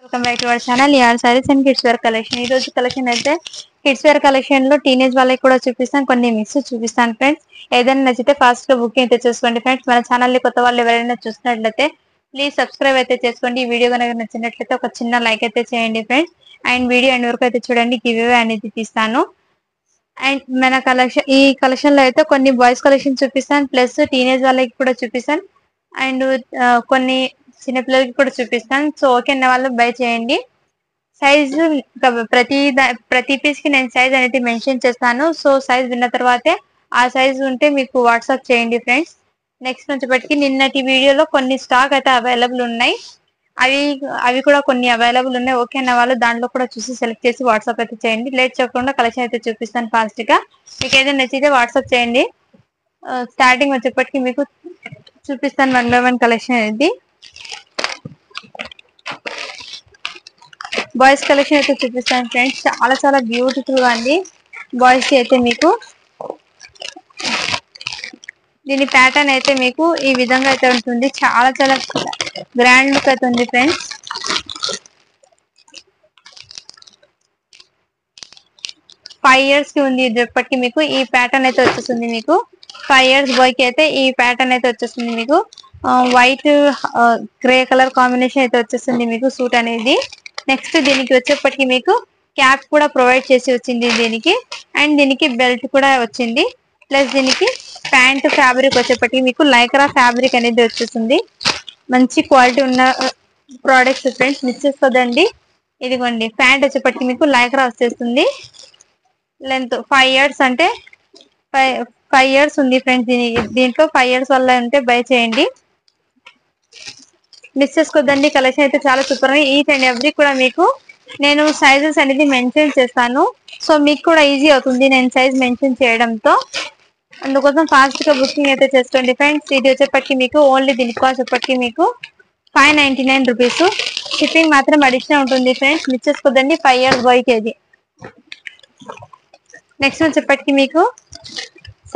Welcome back to our channel యార్ sarees and kids wear collection. ఈ రోజు కలెక్షన్ అయితే కిడ్స్ వేర్ కలెక్షన్ లో టీనేజ్ వాళ్ళకి కూడా చూపిస్తాను, కొన్ని మిక్స్ చూపిస్తాను ఫ్రెండ్స్. ఏదైనా నచ్చితే ఫాస్ట్ గా బుకింగ్ అయితే చేసుకోండి ఫ్రెండ్స్. మన ఛానల్ ని కొత్త వాళ్ళు ఎవరైనా చూసినట్లయితే ప్లీజ్ సబ్స్క్రైబ్ అయితే చేసుకోండి. ఈ వీడియో కనుక నచ్చినట్లయితే ఒక చిన్న లైక్ అయితే చేయండి ఫ్రెండ్స్. అండ్ వీడియో ఎండ్ వరకు అయితే చూడండి, గివ్ అవే అనేది తీస్తాను. అండ్ మన ఈ కలెక్షన్ లో అయితే కొన్ని బాయ్స్ కలెక్షన్ చూపిస్తాను, ప్లస్ టీనేజ్ వాళ్ళకి కూడా చూపిస్తాను, అండ్ కొన్ని చిన్నపిల్లలకి కూడా చూపిస్తాను. సో ఓకే అన్న వాళ్ళు బై చేయండి. సైజు ప్రతి పీస్ కి నేను సైజ్ అనేది మెన్షన్ చేస్తాను. సో సైజ్ విన్న తర్వాతే ఆ సైజ్ ఉంటే మీకు వాట్సాప్ చేయండి ఫ్రెండ్స్. నెక్స్ట్ వచ్చేప్పటికి నిన్నటి వీడియోలో కొన్ని స్టాక్ అయితే అవైలబుల్ ఉన్నాయి, అవి కూడా కొన్ని అవైలబుల్ ఉన్నాయి. ఓకే అన్న వాళ్ళు దాంట్లో కూడా చూసి సెలెక్ట్ చేసి వాట్సాప్ అయితే చేయండి. లేట్ చేయకుండా కలెక్షన్ అయితే చూపిస్తాను ఫాస్ట్ గా. మీకు ఏదైనా నచ్చితే వాట్సాప్ చేయండి. స్టార్టింగ్ వచ్చేప్పటికి మీకు చూపిస్తాను 1 by 1 కలెక్షన్ అనేది. బాయ్స్ కలెక్షన్ అయితే చూపిస్తాను ఫ్రెండ్స్. చాలా చాలా బ్యూటిఫుల్ గా అండి. బాయ్స్ అయితే మీకు దీని ప్యాటర్న్ అయితే మీకు ఈ విధంగా అయితే ఉంటుంది. చాలా చాలా గ్రాండ్ లుక్ అయితే ఉంది ఫ్రెండ్స్. ఫైవ్ ఇయర్స్ కి ఉంది. ఇప్పటికి మీకు ఈ ప్యాటర్న్ అయితే వచ్చేస్తుంది. మీకు 5 years బాయ్ కి అయితే ఈ ప్యాటర్న్ అయితే వచ్చేస్తుంది. మీకు వైట్ గ్రే కలర్ కాంబినేషన్ అయితే వచ్చేస్తుంది మీకు సూట్ అనేది. నెక్స్ట్ దీనికి వచ్చేప్పటికి మీకు క్యాప్ కూడా ప్రొవైడ్ చేసి వచ్చింది దీనికి. అండ్ దీనికి బెల్ట్ కూడా వచ్చింది. ప్లస్ దీనికి ప్యాంట్ ఫ్యాబ్రిక్ వచ్చేప్పటికి మీకు లైక్రా ఫ్యాబ్రిక్ అనేది వచ్చేస్తుంది. మంచి క్వాలిటీ ఉన్న ప్రోడక్ట్స్ ఫ్రెండ్స్, మిస్ చేసుకోదండి. ఇదిగోండి ప్యాంట్ వచ్చేప్పటికి మీకు లైక్రా వచ్చేస్తుంది. లెంత్ 5 years అంటే 5 years ఉంది ఫ్రెండ్స్. దీంట్లో 5 years వల్ల ఉంటే బై చేయండి, మిస్ చేసుకోద్దండి. కలెక్షన్ అయితే చాలా సూపర్. ఈచ్ అండ్ ఎవ్రీ కూడా మీకు నేను సైజెస్ అనేది మెన్షన్ చేస్తాను. సో మీకు కూడా ఈజీ అవుతుంది నేను సైజ్ మెన్షన్ చేయడంతో. అందుకోసం ఫాస్ట్ గా బుకింగ్ అయితే చేసుకోండి ఫ్రెండ్స్. ఇది వచ్చేప్పటికి మీకు ఓన్లీ దీని కాస్ట్ వచ్చేప్పటికి మీకు 599 రూపీస్. షిప్పింగ్ మాత్రం అడిషనల్ ఉంటుంది ఫ్రెండ్స్, మిస్ చేసుకోద్దండి. 5 years బాయ్ కి అది. నెక్స్ట్ వచ్చేప్పటికి మీకు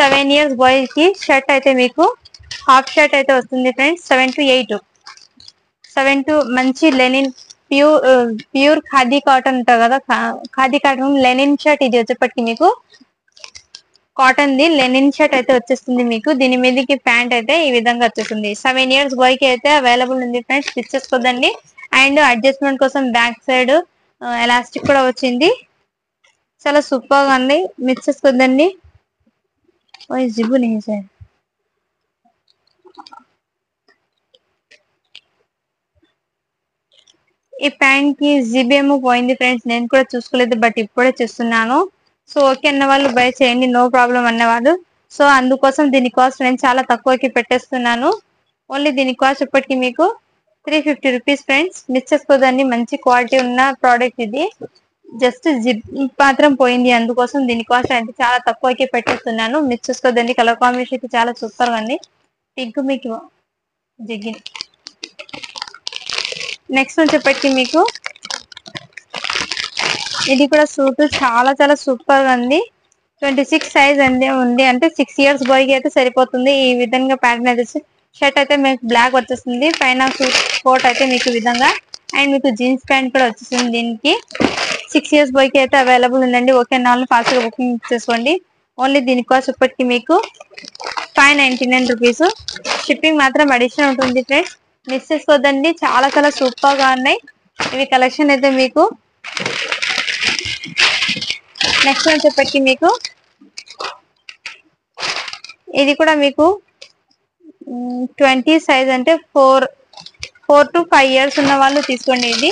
7 years బాయ్ కి షర్ట్ అయితే మీకు హాఫ్ షర్ట్ అయితే వస్తుంది ఫ్రెండ్స్. 7 to 8 మంచి లెనిన్ ప్యూర్ ఖాదీ కాటన్ ఉంటుంది కదా, ఖాదీ కాటన్ లెనిన్ షర్ట్. ఇది వచ్చేప్పటికి మీకు కాటన్ ది లెనిన్ షర్ట్ అయితే వచ్చేస్తుంది మీకు. దీని మీదకి ప్యాంట్ అయితే ఈ విధంగా వచ్చేస్తుంది. 7 years బాయ్ కి అయితే అవైలబుల్ ఉంది ఫ్రెండ్స్, స్టిచ్ చేసుకోదండి. అండ్ అడ్జస్ట్మెంట్ కోసం బ్యాక్ సైడ్ ఎలాస్టిక్ కూడా వచ్చింది. చాలా సూపర్ గా ఉంది, మిస్ చేసుకోదండి. జిబు नहीं సార్. ఈ ప్యాంట్ కి జిబ్ ఏమో పోయింది ఫ్రెండ్స్, నేను కూడా చూసుకోలేదు, బట్ ఇప్పుడే చూస్తున్నాను. సో ఓకే అన్న వాళ్ళు బై చేయండి, నో ప్రాబ్లం అన్నవాళ్ళు. సో అందుకోసం దీని కాస్ట్ నేను చాలా తక్కువకి పెట్టేస్తున్నాను. ఓన్లీ దీని కాస్ట్ ఇప్పటికి మీకు 350 రూపీస్ ఫ్రెండ్స్, మిస్ చేసుకోదండి. మంచి క్వాలిటీ ఉన్న ప్రోడక్ట్ ఇది. జస్ట్ జిప్ మాత్రం పోయింది, అందుకోసం దీని కాస్ట్ అంటే చాలా తక్కువకి పెట్టేస్తున్నాను, మిస్ చేసుకోదండి. కలర్ కాంబినేషన్ అయితే చాలా సూపర్ గా ఉంది. పింక్ మీకు జిగ్గిన్. నెక్స్ట్ వచ్చేప్పటికి మీకు ఇది కూడా సూట్ చాలా చాలా సూపర్ గా ఉంది. 26 సైజ్ అండి ఉంది, అంటే 6 years బాయ్ కి అయితే సరిపోతుంది. ఈ విధంగా ప్యాంట్ అయితే షర్ట్ అయితే మీకు బ్లాక్ వచ్చేస్తుంది. పైన సూట్ కోట్ అయితే మీకు ఈ విధంగా, అండ్ మీకు జీన్స్ ప్యాంట్ కూడా వచ్చేస్తుంది. దీనికి 6 years బాయ్ కి అయితే అవైలబుల్ ఉందండి. ఓకే నాలుగు ఫాస్ట్ గా బుకింగ్ చేసుకోండి. ఓన్లీ దీని కాస్ట్ ఇప్పటికి మీకు 599 రూపీస్. షిప్పింగ్ మాత్రం అడిషనల్ ఉంటుంది ఫ్రెండ్స్, మిస్ చేసుకోవద్దండి. చాలా చాలా సూపర్ గా ఉన్నాయి ఇవి కలెక్షన్ అయితే మీకు. నెక్స్ట్ వచ్చేప్పటికి మీకు ఇది కూడా మీకు 20 సైజ్ అంటే 4 to 5 years ఉన్న వాళ్ళు తీసుకోండి. ఇది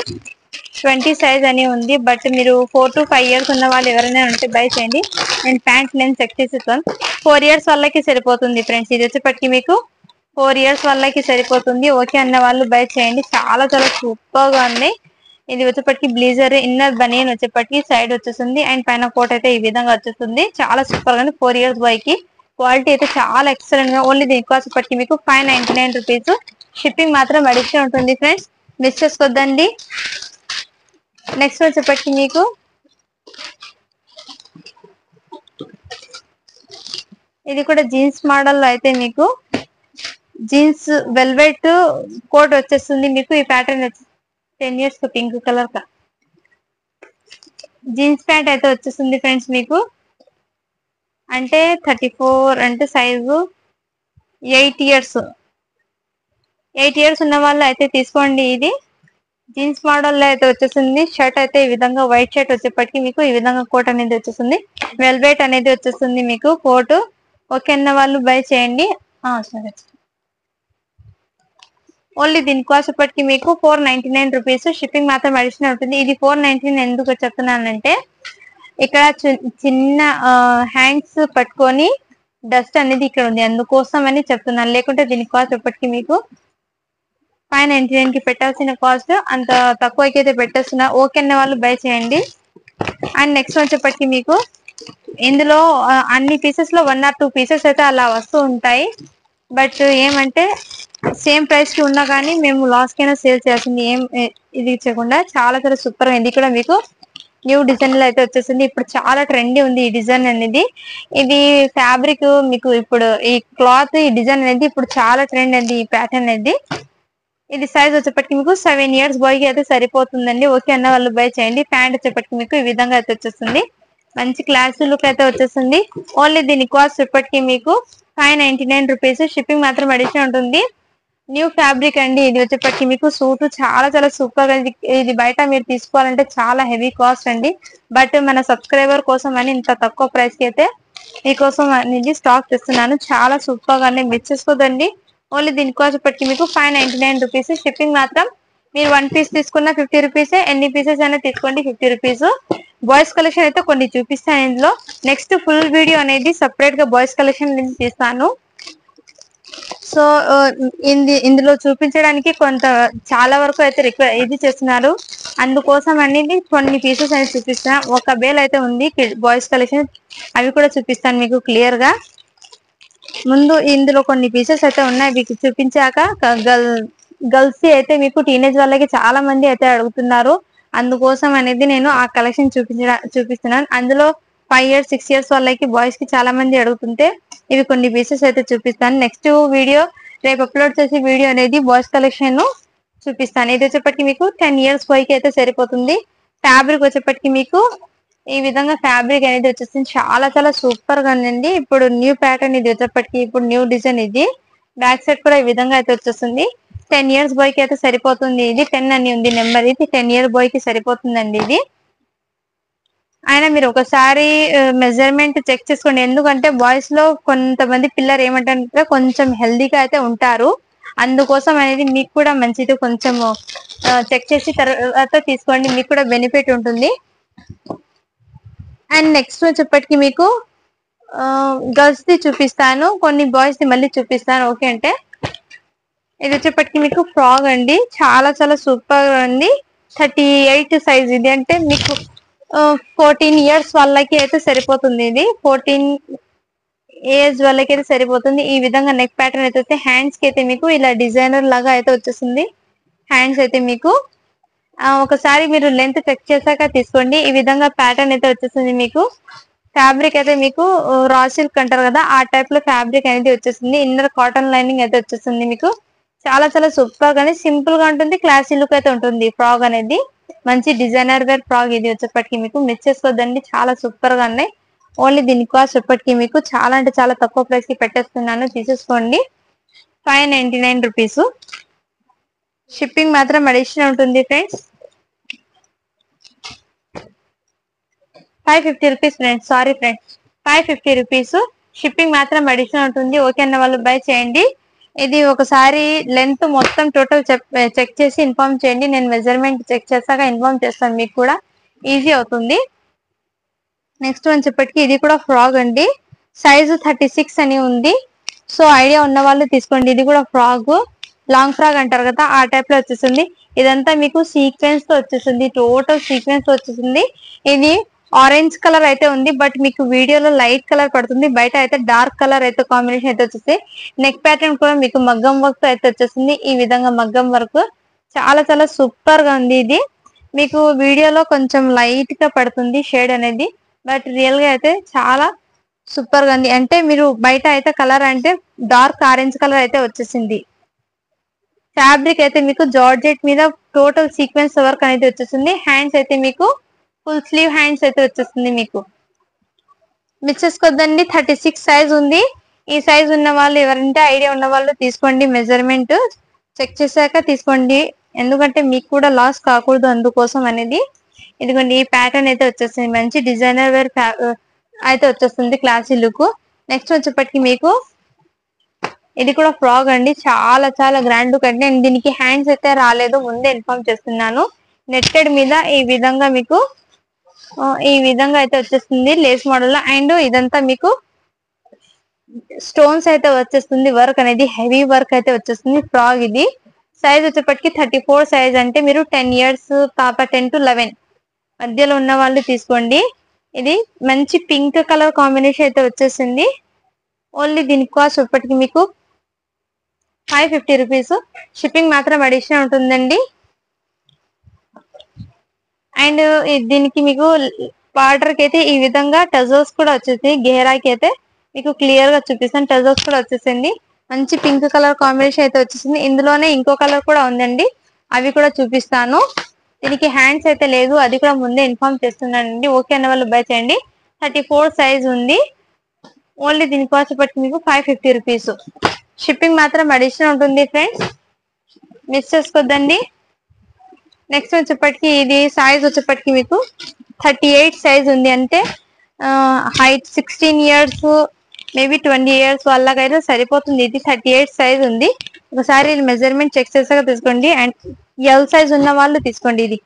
20 సైజ్ అని ఉంది, బట్ మీరు 4 to 5 years ఉన్న వాళ్ళు ఎవరైనా ఉంటే బై చేయండి. నేను ప్యాంట్ నేను చెక్ చేసి ఇస్తాను. 4 years వాళ్ళకి సరిపోతుంది ఫ్రెండ్స్. ఇది వచ్చేప్పటికి మీకు 4 years వాళ్ళకి సరిపోతుంది. ఓకే అన్న వాళ్ళు బై చేయండి. చాలా చాలా సూపర్ గా ఉంది. ఇది వచ్చేప్పటికి బ్లీజర్, ఇన్నర్ బనియన్ వచ్చేప్పటికి సైడ్ వచ్చేస్తుంది, అండ్ పైన కోట్ అయితే ఈ విధంగా వచ్చేస్తుంది. చాలా సూపర్ గా ఉంది. 4 years బాయ్ కి క్వాలిటీ అయితే చాలా ఎక్సలెంట్ గా. ఓన్లీ దీని కాస్ట్ వచ్చేప్పటికి మీకు 599 రూపీస్. షిప్పింగ్ మాత్రం అడిషనల్ ఉంటుంది ఫ్రెండ్స్, మిస్ చేసుకోవద్దండి. నెక్స్ట్ వచ్చేప్పటికి మీకు ఇది కూడా జీన్స్ మోడల్ అయితే మీకు జీన్స్ వెల్వెట్ కోట్ వచ్చేస్తుంది మీకు. ఈ ప్యాటర్న్ 10 years పింక్ కలర్ కా జీన్స్ ప్యాంట్ అయితే వచ్చేస్తుంది ఫ్రెండ్స్ మీకు. అంటే 34 అంటే సైజు 8 years. 8 years ఉన్న వాళ్ళు అయితే తీసుకోండి. ఇది జీన్స్ మోడల్ లో అయితే వచ్చేసింది. షర్ట్ అయితే ఈ విధంగా వైట్ షర్ట్ వచ్చేప్పటికి మీకు ఈ విధంగా కోట్ అనేది వచ్చేస్తుంది. వెల్వెట్ అనేది వచ్చేస్తుంది మీకు కోట్. ఓకే అన్న వాళ్ళు బై చేయండి. సరే, ఓన్లీ దీని కాస్ట్ ఇప్పటికి మీకు 499 రూపీస్. షిప్పింగ్ మాత్రం అడిషనల్ ఉంటుంది. ఇది 499 ఎందుకు చెప్తున్నానంటే ఇక్కడ చిన్న హ్యాండ్స్ పట్టుకొని డస్ట్ అనేది ఇక్కడ ఉంది, అందుకోసం అని చెప్తున్నాను. లేకుంటే దీని కాస్ట్ ఇప్పటికి మీకు 599 కి పెట్టాల్సిన కాస్ట్ అంత తక్కువకి అయితే పెట్టేస్తున్నా. ఓకే అన్న వాళ్ళు బై చేయండి. అండ్ నెక్స్ట్ వచ్చేప్పటికి మీకు ఇందులో అన్ని పీసెస్ లో 1 or 2 పీసెస్ అయితే అలా వస్తూ ఉంటాయి. బట్ ఏమంటే సేమ్ ప్రైస్ కి ఉన్నా కానీ మేము లాస్ కైనా సేల్ చేయాల్సింది, ఏం ఇది ఇచ్చకుండా చాలా చాలా సూపర్ గా. ఇది కూడా మీకు న్యూ డిజైన్ లో అయితే వచ్చేసింది. ఇప్పుడు చాలా ట్రెండీ ఉంది ఈ డిజైన్ అనేది. ఇది ఫ్యాబ్రిక్ మీకు ఇప్పుడు ఈ క్లాత్ ఈ డిజైన్ అనేది ఇప్పుడు చాలా ట్రెండ్ అండి ఈ ప్యాటర్న్ అనేది. ఇది సైజ్ వచ్చేప్పటికి మీకు 7 years బాయ్ కి అయితే సరిపోతుందండి. ఓకే అన్న వాళ్ళు బై చేయండి. ప్యాంట్ వచ్చేప్పటికి మీకు ఈ విధంగా అయితే వచ్చేస్తుంది. మంచి క్లాస్ లుక్ అయితే వచ్చేస్తుంది. ఓన్లీ దీని కాస్ట్ ఇప్పటికి మీకు 599 రూపీస్. షిప్పింగ్ మాత్రం అడిషనల్ ఉంటుంది. న్యూ ఫ్యాబ్రిక్ అండి. ఇది వచ్చేప్పటికి మీకు సూట్ చాలా చాలా సూపర్ గా. ఇది బయట మీరు తీసుకోవాలంటే చాలా హెవీ కాస్ట్ అండి. బట్ మన సబ్స్క్రైబర్ కోసం అని ఇంత తక్కువ ప్రైస్ కి అయితే మీకోసం అనేది స్టాక్ తెస్తున్నాను. చాలా సూపర్ గా మిస్ చేసుకోదండి. ఓన్లీ దీని కాస్ట్ ఇప్పటికి మీకు 599 రూపీస్. షిప్పింగ్ మాత్రం మీరు 1 పీస్ తీసుకున్న 50 రూపీస్. ఎన్ని పీసెస్ అయినా తీసుకోండి 50 రూపీస్. బాయ్స్ కలెక్షన్ అయితే కొన్ని చూపిస్తాను ఇందులో. నెక్స్ట్ ఫుల్ వీడియో అనేది సపరేట్ గా బాయ్స్ కలెక్షన్ తీస్తాను. సో ఇందులో చూపించడానికి చాలా వరకు అయితే ఇది చేస్తున్నారు, అందుకోసం అనేది కొన్ని పీసెస్ అనేది చూపిస్తాను. ఒక బేల్ అయితే ఉంది బాయ్స్ కలెక్షన్, అవి కూడా చూపిస్తాను మీకు క్లియర్ గా. ముందు ఇందులో కొన్ని పీసెస్ అయితే ఉన్నాయి, మీకు చూపించాక గర్ల్స్ అయితే మీకు టీనేజ్ వాళ్ళకి చాలా మంది అయితే అడుగుతున్నారు, అందుకోసం అనేది నేను ఆ కలెక్షన్ చూపిస్తున్నాను. అందులో 5 years 6 years వాళ్ళకి బాయ్స్ కి చాలా మంది అడుగుతుంటే ఇవి కొన్ని పీసెస్ అయితే చూపిస్తాను. నెక్స్ట్ వీడియో రేపు అప్లోడ్ చేసే వీడియో అనేది బాయ్స్ కలెక్షన్ చూపిస్తాను. ఇది వచ్చేప్పటికి మీకు 10 years బాయ్ కి అయితే సరిపోతుంది. ఫ్యాబ్రిక్ వచ్చేప్పటికి మీకు ఈ విధంగా ఫ్యాబ్రిక్ అనేది వచ్చేసింది. చాలా చాలా సూపర్ గా ఉందండి. ఇప్పుడు న్యూ ప్యాటర్న్ ఇది వచ్చేప్పటికి ఇప్పుడు న్యూ డిజైన్. ఇది బ్యాక్ సైడ్ కూడా ఈ విధంగా అయితే వచ్చేస్తుంది. 10 years బాయ్ కి అయితే సరిపోతుంది. ఇది 10 అని ఉంది నెంబర్, ఇది 10 year బాయ్ కి సరిపోతుందండి. ఇది అయినా మీరు ఒకసారి మెజర్మెంట్ చెక్ చేసుకోండి, ఎందుకంటే బాయ్స్ లో కొంతమంది పిల్లలు ఏమంటారంటే కొంచెం హెల్దీగా అయితే ఉంటారు, అందుకోసం అనేది మీకు కూడా మంచిది. కొంచెం చెక్ చేసి తర్వాత తీసుకోండి, మీకు కూడా బెనిఫిట్ ఉంటుంది. అండ్ నెక్స్ట్ వచ్చేప్పటికి మీకు గర్ల్స్ ది చూపిస్తాను, కొన్ని బాయ్స్ ది మళ్ళీ చూపిస్తాను. ఓకే అంటే ఇది వచ్చేప్పటికి మీకు ఫ్రాక్ అండి. చాలా చాలా సూపర్ గా ఉంది. 38 సైజ్. ఇది అంటే మీకు 14 years వాళ్ళకి అయితే సరిపోతుంది. ఇది 14 ఏజ్ వాళ్ళకి అయితే సరిపోతుంది. ఈ విధంగా నెక్ ప్యాటర్న్ అయితే హ్యాండ్స్ కి అయితే మీకు ఇలా డిజైనర్ లాగా అయితే వచ్చేస్తుంది. హ్యాండ్స్ అయితే మీకు ఒకసారి మీరు లెంత్ చెక్ చేశాక తీసుకోండి. ఈ విధంగా ప్యాటర్న్ అయితే వచ్చేస్తుంది. మీకు ఫ్యాబ్రిక్ అయితే మీకు రా సిల్క్ అంటారు కదా, ఆ టైప్ లో ఫ్యాబ్రిక్ అనేది వచ్చేస్తుంది. ఇన్నర్ కాటన్ లైనింగ్ అయితే వచ్చేస్తుంది. మీకు చాలా చాలా సూపర్ గానీ సింపుల్ గా ఉంటుంది, క్లాసీ లుక్ అయితే ఉంటుంది. ఫ్రాక్ అనేది మంచి డిజైనర్ వేర్ ఫ్రాక్. ఇది వచ్చేప్పటికి మీకు మిస్ చేసుకోవద్దండి, చాలా సూపర్ గా ఉన్నాయి. ఓన్లీ దీని కాస్ట్ ఎప్పటికీ మీకు చాలా అంటే చాలా తక్కువ ప్రైస్ కి పెట్టేస్తున్నాను, తీసేసుకోండి. 599 రూపీస్. షిప్పింగ్ మాత్రం అడిషనల్ ఉంటుంది friends. 550 rupees friends, sorry friends, 550 rupees. Shipping మాత్రం అడిషనల్ ఉంటుంది. ఓకే అన్న వాళ్ళు బై చేయండి. ఇది ఒకసారి లెంత్ మొత్తం టోటల్ చెక్ చేసి ఇన్ఫార్మ్ చేయండి. నేను మెజర్మెంట్ చెక్ చేశాక ఇన్ఫార్మ్ చేస్తాను, మీకు కూడా ఈజీ అవుతుంది. నెక్స్ట్ వన్ చెప్పటికి ఇది కూడా ఫ్రాక్ అండి. సైజు 36 అని ఉంది. సో ఐడియా ఉన్న వాళ్ళు తీసుకోండి. ఇది కూడా ఫ్రాక్, లాంగ్ ఫ్రాక్ అంటారు కదా, ఆ టైప్ లో వచ్చేసింది. ఇదంతా మీకు సీక్వెన్స్ తో వచ్చేసింది, టోటల్ సీక్వెన్స్ తో వచ్చేసింది. ఇది ఆరెంజ్ కలర్ అయితే ఉంది, బట్ మీకు వీడియోలో లైట్ కలర్ పడుతుంది, బయట అయితే డార్క్ కలర్ అయితే కాంబినేషన్ అయితే వచ్చేసి. నెక్ ప్యాటర్న్ కూడా మీకు మగ్గం వర్క్ తో అయితే వచ్చేసింది. ఈ విధంగా మగ్గం వర్క్ చాలా చాలా సూపర్ గా ఉంది. ఇది మీకు వీడియోలో కొంచెం లైట్ గా పడుతుంది షేడ్ అనేది, బట్ రియల్ గా అయితే చాలా సూపర్ గా ఉంది. అంటే మీరు బయట అయితే కలర్ అంటే డార్క్ ఆరెంజ్ కలర్ అయితే వచ్చేసింది. ఫ్యాబ్రిక్ అయితే మీకు జార్జెట్ మీద టోటల్ సీక్వెన్స్ వర్క్ అనేది వచ్చేస్తుంది. హ్యాండ్స్ అయితే మీకు ఫుల్ స్లీవ్ హ్యాండ్స్ అయితే వచ్చేస్తుంది. మీకు మిస్ చేసుకోవద్దండి. 36 సైజ్ ఉంది. ఈ సైజ్ ఉన్న వాళ్ళు ఎవరంటే ఐడియా ఉన్న వాళ్ళు తీసుకోండి, మెజర్మెంట్ చెక్ చేశాక తీసుకోండి, ఎందుకంటే మీకు కూడా లాస్ కాకూడదు అందుకోసం అనేది. ఇదిగోండి ఈ ప్యాటర్న్ అయితే వచ్చేస్తుంది, మంచి డిజైనర్ వేర్ అయితే వచ్చేస్తుంది, క్లాసీ లుక్. నెక్స్ట్ వచ్చేప్పటికి మీకు ఇది కూడా ఫ్రాక్ అండి, చాలా చాలా గ్రాండ్ లుక్ అండి. అండ్ దీనికి హ్యాండ్స్ అయితే రాలేదు, ముందే ఇన్ఫార్మ్ చేస్తున్నాను. నెట్టెడ్ మీద ఈ విధంగా మీకు ఈ విధంగా అయితే వచ్చేస్తుంది లేస్ మోడల్ లో. అండ్ ఇదంతా మీకు స్టోన్స్ అయితే వచ్చేస్తుంది, వర్క్ అనేది హెవీ వర్క్ అయితే వచ్చేస్తుంది. ఫ్రాక్ ఇది సైజ్ వచ్చేప్పటికి 34 సైజ్, అంటే మీరు 10 ఇయర్స్ పాప 10 to 11 మధ్యలో ఉన్న వాళ్ళు తీసుకోండి. ఇది మంచి పింక్ కలర్ కాంబినేషన్ అయితే వచ్చేసింది. ఓన్లీ దీని కాస్ట్ ఇప్పటికి మీకు 550 రూపీస్. షిప్పింగ్ మాత్రం అడిషనల్ ఉంటుందండి. అండ్ దీనికి మీకు బార్డర్ కి అయితే ఈ విధంగా టజల్స్ కూడా వచ్చేసి, గేరాకి అయితే మీకు క్లియర్ గా చూపిస్తాను, టజల్స్ కూడా వచ్చేసింది. మంచి పింక్ కలర్ కాంబినేషన్ అయితే వచ్చేసింది. ఇందులోనే ఇంకో కలర్ కూడా ఉందండి, అవి కూడా చూపిస్తాను. దీనికి హ్యాండ్స్ అయితే లేదు, అది కూడా ముందే ఇన్ఫార్మ్ చేస్తున్నానండి. ఓకే అన్న వాళ్ళు బై చేయండి. 34 సైజ్ ఉంది. ఓన్లీ దీని కాస్ట్ ఇప్పటికి మీకు 550 రూపీస్. షిప్పింగ్ మాత్రం అడిషనల్ ఉంటుంది ఫ్రెండ్స్, మిస్ చేసుకోద్దండి. నెక్స్ట్ వచ్చేప్పటికి ఇది సైజ్ వచ్చేప్పటికి మీకు 38 సైజ్ ఉంది, అంటే హైట్ 16 ఇయర్స్ మేబీ 20 ఇయర్స్ వాళ్ళకైతే సరిపోతుంది. ఇది 38 సైజ్ ఉంది. ఒకసారి మెజర్మెంట్ చెక్ చేసాక తీసుకోండి. అండ్ ఎల్ సైజ్ ఉన్న వాళ్ళు తీసుకోండి, ఇది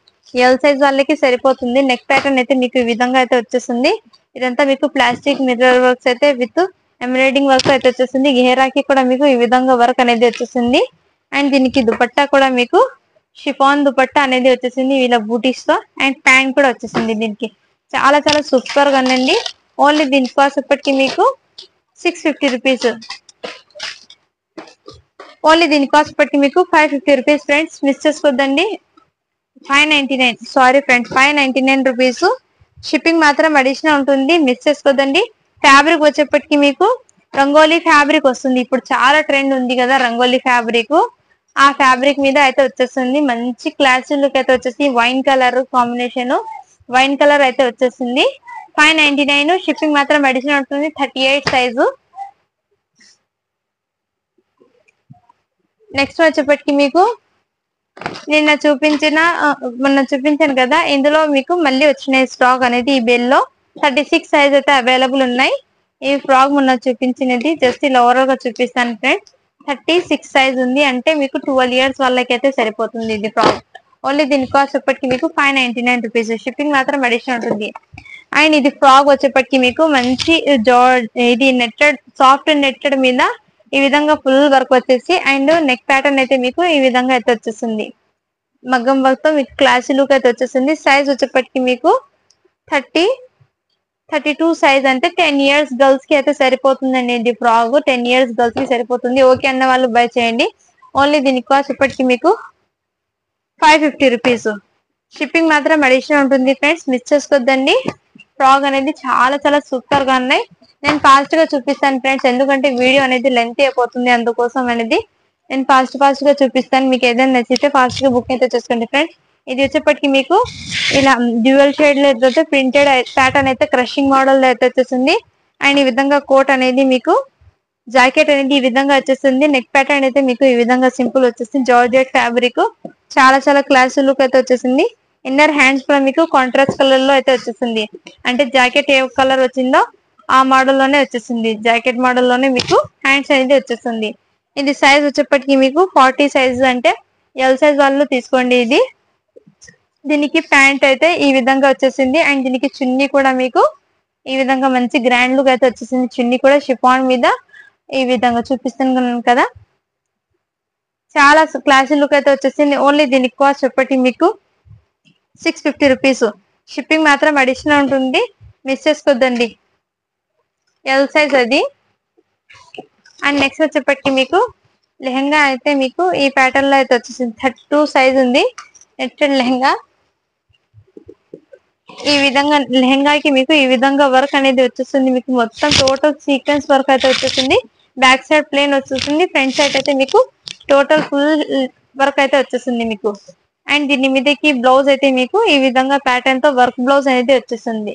ఎల్ సైజ్ వాళ్ళకి సరిపోతుంది. నెక్ ప్యాటర్న్ అయితే మీకు ఈ విధంగా అయితే వచ్చేస్తుంది. ఇదంతా మీకు ప్లాస్టిక్ మిర్రర్ వర్క్స్ అయితే విత్ ఎంబ్రాయిడింగ్ వర్క్ అయితే వచ్చేస్తుంది. గేరాకి కూడా మీకు ఈ విధంగా వర్క్ అనేది వచ్చేసింది. అండ్ దీనికి దుపట్టా కూడా మీకు షిఫాన్ దుపట్టా అనేది వచ్చేసింది వీళ్ళ బూటీస్ తో. అండ్ ప్యాంట్ కూడా వచ్చేసింది. దీనికి చాలా చాలా సూపర్ గా ఉందండి. ఓన్లీ దీని కాస్ట్ ఇప్పటికి మీకు 650 రూపీస్. ఓన్లీ దీని కాస్ట్ ఇప్పటికి మీకు 550 రూపీస్ ఫ్రెండ్స్, మిస్ చేసుకోవద్దండి. 599 సారీ ఫ్రెండ్స్, 599 రూపీస్. షిప్పింగ్ మాత్రం అడిషనల్ ఉంటుంది, మిస్ చేసుకోవద్దండి. ఫ్యాబ్రిక్ వచ్చేప్పటికి మీకు రంగోలీ ఫ్యాబ్రిక్ వస్తుంది. ఇప్పుడు చాలా ట్రెండ్ ఉంది కదా రంగోలీ ఫ్యాబ్రిక్, ఆ ఫ్యాబ్రిక్ మీద అయితే వచ్చేస్తుంది. మంచి క్లాసీ లుక్ అయితే వచ్చేసి wine colour combination, wine colour అయితే వచ్చేసింది. 599. షిప్పింగ్ మాత్రం అడిషనల్ ఉంటుంది. 38 సైజు. నెక్స్ట్ వచ్చేప్పటికి మీకు మొన్న చూపించాను కదా, ఇందులో మీకు మళ్ళీ వచ్చినాయి స్టాక్ అనేది. ఈ బెల్లో 36 సైజ్ అయితే అవైలబుల్ ఉన్నాయి. ఈ ఫ్రాక్ మొన్న చూపించినది జస్ట్ ఇలా ఓవరాల్ గా చూపిస్తాను ఫ్రెండ్స్. 36 సైజ్ ఉంది, అంటే మీకు 12 ఇయర్స్ వాళ్ళకైతే సరిపోతుంది ఇది ఫ్రాక్. ఓన్లీ దీని కాస్ట్ వచ్చేప్పటికి మీకు 599 రూపీస్. షిప్పింగ్ మాత్రం అడిషనల్ ఉంటుంది. అండ్ ఇది ఫ్రాక్ వచ్చేప్పటికి మీకు మంచి ఇది నెట్టెడ్, సాఫ్ట్ నెట్టెడ్ మీద ఈ విధంగా ఫుల్ వర్క్ వచ్చేసి, అండ్ నెక్ ప్యాటర్న్ అయితే మీకు ఈ విధంగా అయితే వచ్చేసింది. మగ్గం వర్క్ తో మీకు క్లాసీ లుక్ అయితే వచ్చేసింది. సైజ్ వచ్చేప్పటికి మీకు 32 సైజ్, అంటే 10 ఇయర్స్ గర్ల్స్ కి అయితే సరిపోతుందండి. ఇది ఫ్రాక్ 10 ఇయర్స్ గర్ల్స్ కి సరిపోతుంది. ఓకే అన్న వాళ్ళు బై చేయండి. ఓన్లీ దీని కాస్ట్ ఇప్పటికి మీకు 550 రూపీస్. షిప్పింగ్ మాత్రం అడిషనల్ ఉంటుంది ఫ్రెండ్స్, మిస్ చేసుకోవద్దండి. ఫ్రాక్ అనేది చాలా చాలా సూపర్ గా ఉన్నాయి. నేను ఫాస్ట్ గా చూపిస్తాను ఫ్రెండ్స్, ఎందుకంటే వీడియో అనేది లెంత్ అయిపోతుంది, అందుకోసం అనేది నేను ఫాస్ట్ గా చూపిస్తాను. మీకు ఏదైనా నచ్చితే ఫాస్ట్ గా బుక్ అయితే చేసుకోండి ఫ్రెండ్స్. ఇది వచ్చేప్పటికి మీకు ఇలా డ్యూయల్ షేడ్ లో అయితే ప్రింటెడ్ ప్యాటర్న్ అయితే క్రషింగ్ మోడల్ అయితే వచ్చేసింది. అండ్ ఈ విధంగా కోట్ అనేది మీకు జాకెట్ అనేది ఈ విధంగా వచ్చేస్తుంది. నెక్ ప్యాటర్న్ అయితే మీకు ఈ విధంగా సింపుల్ వచ్చేసింది. జార్జెట్ ఫ్యాబ్రిక్ చాలా చాలా క్లాసీ లుక్ అయితే వచ్చేసింది. ఇన్నర్ హ్యాండ్స్ కూడా మీకు కాంట్రాస్ట్ కలర్ లో అయితే వచ్చేసింది, అంటే జాకెట్ ఏ కలర్ వచ్చిందో ఆ మోడల్ లోనే వచ్చేసింది. జాకెట్ మోడల్ లోనే మీకు హ్యాండ్స్ అనేది వచ్చేస్తుంది. ఇది సైజ్ వచ్చేప్పటికి మీకు 40 సైజ్, అంటే ఎల్ సైజ్ వాళ్ళు తీసుకోండి. ఇది దీనికి ప్యాంట్ అయితే ఈ విధంగా వచ్చేసింది. అండ్ దీనికి చున్నీ కూడా మీకు ఈ విధంగా మంచి గ్రాండ్ లుక్ అయితే వచ్చేసింది. చున్నీ కూడా షిఫాన్ మీద ఈ విధంగా చూపిస్తున్నాను కదా, చాలా క్లాసీ లుక్ అయితే వచ్చేసింది. ఓన్లీ దీనికి కాస్ట్ చెప్పటి మీకు 650 రూపీస్. షిప్పింగ్ మాత్రం అడిషనల్ ఉంటుంది, మిస్ చేసుకోద్దండి. ఎల్ సైజ్ అది. అండ్ నెక్స్ట్ వచ్చేప్పటికి మీకు లెహంగా అయితే మీకు ఈ ప్యాటర్న్ లో అయితే వచ్చేసింది. 32 సైజ్ ఉంది నెట్టెడ్ లెహంగా. ఈ విధంగా లెహంగాకి మీకు ఈ విధంగా వర్క్ అనేది వచ్చేస్తుంది. మీకు మొత్తం టోటల్ సీక్వెన్స్ వర్క్ అయితే వచ్చేసింది. బ్యాక్ సైడ్ ప్లేన్ వచ్చేస్తుంది, ఫ్రంట్ సైడ్ అయితే మీకు టోటల్ ఫుల్ వర్క్ అయితే వచ్చేస్తుంది మీకు. అండ్ దీని మీదకి బ్లౌజ్ అయితే మీకు ఈ విధంగా ప్యాటర్న్ తో వర్క్ బ్లౌజ్ అనేది వచ్చేస్తుంది.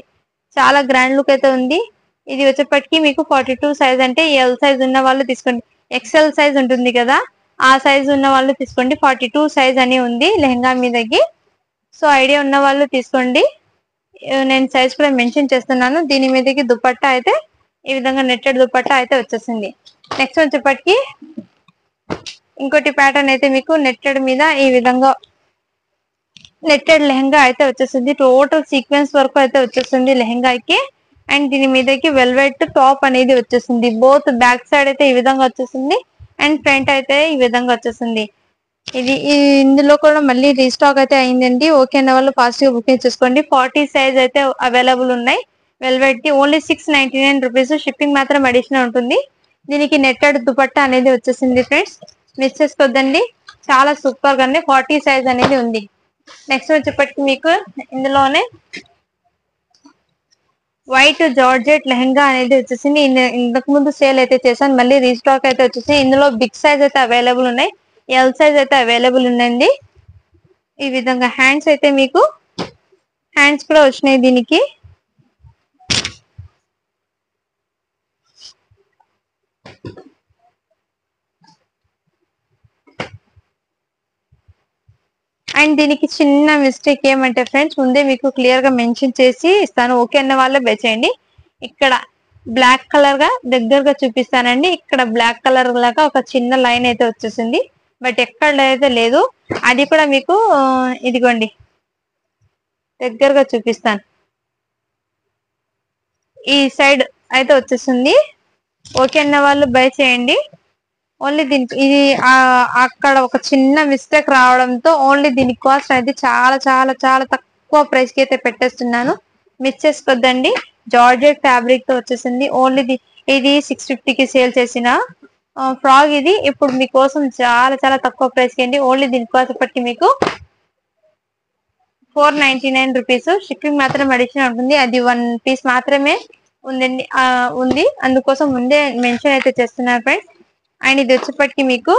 చాలా గ్రాండ్ లుక్ అయితే ఉంది. ఇది వచ్చేప్పటికి మీకు 42 సైజ్, అంటే ఎల్ సైజ్ ఉన్న వాళ్ళు తీసుకోండి. ఎక్సెల్ సైజ్ ఉంటుంది కదా, ఆ సైజ్ ఉన్న వాళ్ళు తీసుకోండి. 42 సైజ్ అని ఉంది లెహంగా మీదకి. సో ఐడియా ఉన్న వాళ్ళు తీసుకోండి. నేను సైజ్ కూడా మెన్షన్ చేస్తున్నాను. దీని మీదకి దుపట్టా అయితే ఈ విధంగా నెట్టెడ్ దుపట్టా అయితే వచ్చేసింది. నెక్స్ట్ వచ్చేప్పటికి ఇంకోటి ప్యాటర్న్ అయితే మీకు నెట్టెడ్ మీద ఈ విధంగా నెట్టెడ్ లెహంగా అయితే వచ్చేసింది. టోటల్ సీక్వెన్స్ వర్క్ అయితే వచ్చేస్తుంది లెహంగాకి. అండ్ దీని మీదకి వెల్వెట్ టాప్ అనేది వచ్చేసింది. బోత్ బ్యాక్ సైడ్ అయితే ఈ విధంగా వచ్చేసింది అండ్ ఫ్రంట్ అయితే ఈ విధంగా వచ్చేసింది. ఇది ఇందులో కూడా మళ్ళీ రీస్టాక్ అయితే అయిందండి. ఓకే అన్న వాళ్ళు ఫాస్ట్ గా బుకింగ్ చేసుకోండి. 40 సైజ్ అయితే అవైలబుల్ ఉన్నాయి. వెల్వెట్ కి ఓన్లీ 699 రూపీస్. షిప్పింగ్ మాత్రం అడిషనల్ ఉంటుంది. దీనికి నెట్టెడ్ దుపట్టా అనేది వచ్చేసింది ఫ్రెండ్స్, మిస్ చేసుకోవద్దండి. చాలా సూపర్ గా 40 సైజ్ అనేది ఉంది. నెక్స్ట్ వచ్చేప్పటికి మీకు ఇందులోనే వైట్ జార్జెట్ లెహంగా అనేది వచ్చేసింది. ఇంతకు ముందు సేల్ అయితే చేశాను, మళ్ళీ రీస్టాక్ అయితే వచ్చేసి ఇందులో బిగ్ సైజ్ అయితే అవైలబుల్ ఉన్నాయి, ఎల్ సైజ్ అయితే అవైలబుల్ ఉందండి. ఈ విధంగా హ్యాండ్స్ అయితే మీకు హ్యాండ్స్ కూడా వచ్చినాయి దీనికి. అండ్ దీనికి చిన్న మిస్టేక్ ఏమంటే ఫ్రెండ్స్, ముందే మీకు క్లియర్ గా మెన్షన్ చేసి ఇస్తాను. ఓకే అన్న వాళ్ళే బై చేయండి. ఇక్కడ బ్లాక్ కలర్ గా దగ్గరగా చూపిస్తానండి. ఇక్కడ బ్లాక్ కలర్ లాగా ఒక చిన్న లైన్ అయితే వచ్చేసింది, బట్ ఎక్కడ అయితే లేదు. అది కూడా మీకు ఇదిగోండి దగ్గరగా చూపిస్తాను. ఈ సైడ్ అయితే వచ్చేసింది. ఓకే అన్న వాళ్ళు బై చేయండి. ఓన్లీ దీనికి ఇది అక్కడ ఒక చిన్న మిస్టేక్ రావడంతో ఓన్లీ దీని కాస్ట్ అయితే చాలా చాలా చాలా తక్కువ ప్రైస్ కి అయితే పెట్టేస్తున్నాను. మిస్ చేసుకోద్దండి. జార్జెట్ ఫ్యాబ్రిక్ తో వచ్చేసింది. ఓన్లీ ఇది 650 కి సేల్ చేసిన ఫ్రాక్ ఇది ఇప్పుడు మీకోసం చాలా చాలా తక్కువ ప్రైస్ కి అండి. ఓన్లీ దీని కాస్ట్ పట్టి మీకు 499 రూపీస్. షిప్పింగ్ మాత్రం అడిషనల్ ఉంటుంది. అది 1 పీస్ మాత్రమే ఉందండి, ఉంది, అందుకోసం ముందే మెన్షన్ అయితే చేస్తున్నారు ఫ్రెండ్స్. అండ్ ఇది వచ్చేప్పటికి మీకు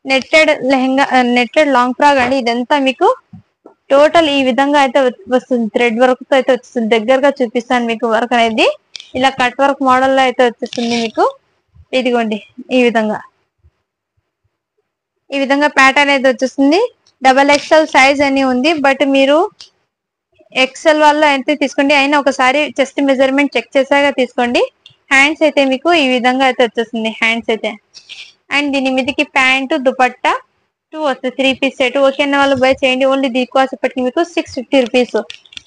netted lehenga, netted long frock అండి. ఇదంతా మీకు టోటల్ ఈ విధంగా అయితే వస్తుంది. థ్రెడ్ వర్క్ తో అయితే వస్తుంది. దగ్గరగా చూపిస్తాను మీకు వర్క్ అనేది. ఇలా కట్ వర్క్ మోడల్ లో అయితే వచ్చేస్తుంది మీకు. ఇదిగోండి ఈ విధంగా ప్యాటర్న్ అయితే వచ్చేస్తుంది. XXL సైజ్ అని ఉంది, బట్ మీరు ఎక్సెల్ వల్ల అయితే తీసుకోండి. అయినా ఒకసారి చెస్ట్ మెజర్మెంట్ చెక్ చేసాక తీసుకోండి. హ్యాండ్స్ అయితే మీకు ఈ విధంగా అయితే వచ్చేస్తుంది హ్యాండ్స్ అయితే. అండ్ దీని మీదకి ప్యాంటు దుపట్టా 2 వస్తుంది, 3 పీస్ సెట్. ఓకే అన్న వాళ్ళు బై చేయండి. ఓన్లీ దీని కాస్ట్ ఇప్పటికి మీకు 650 రూపీస్.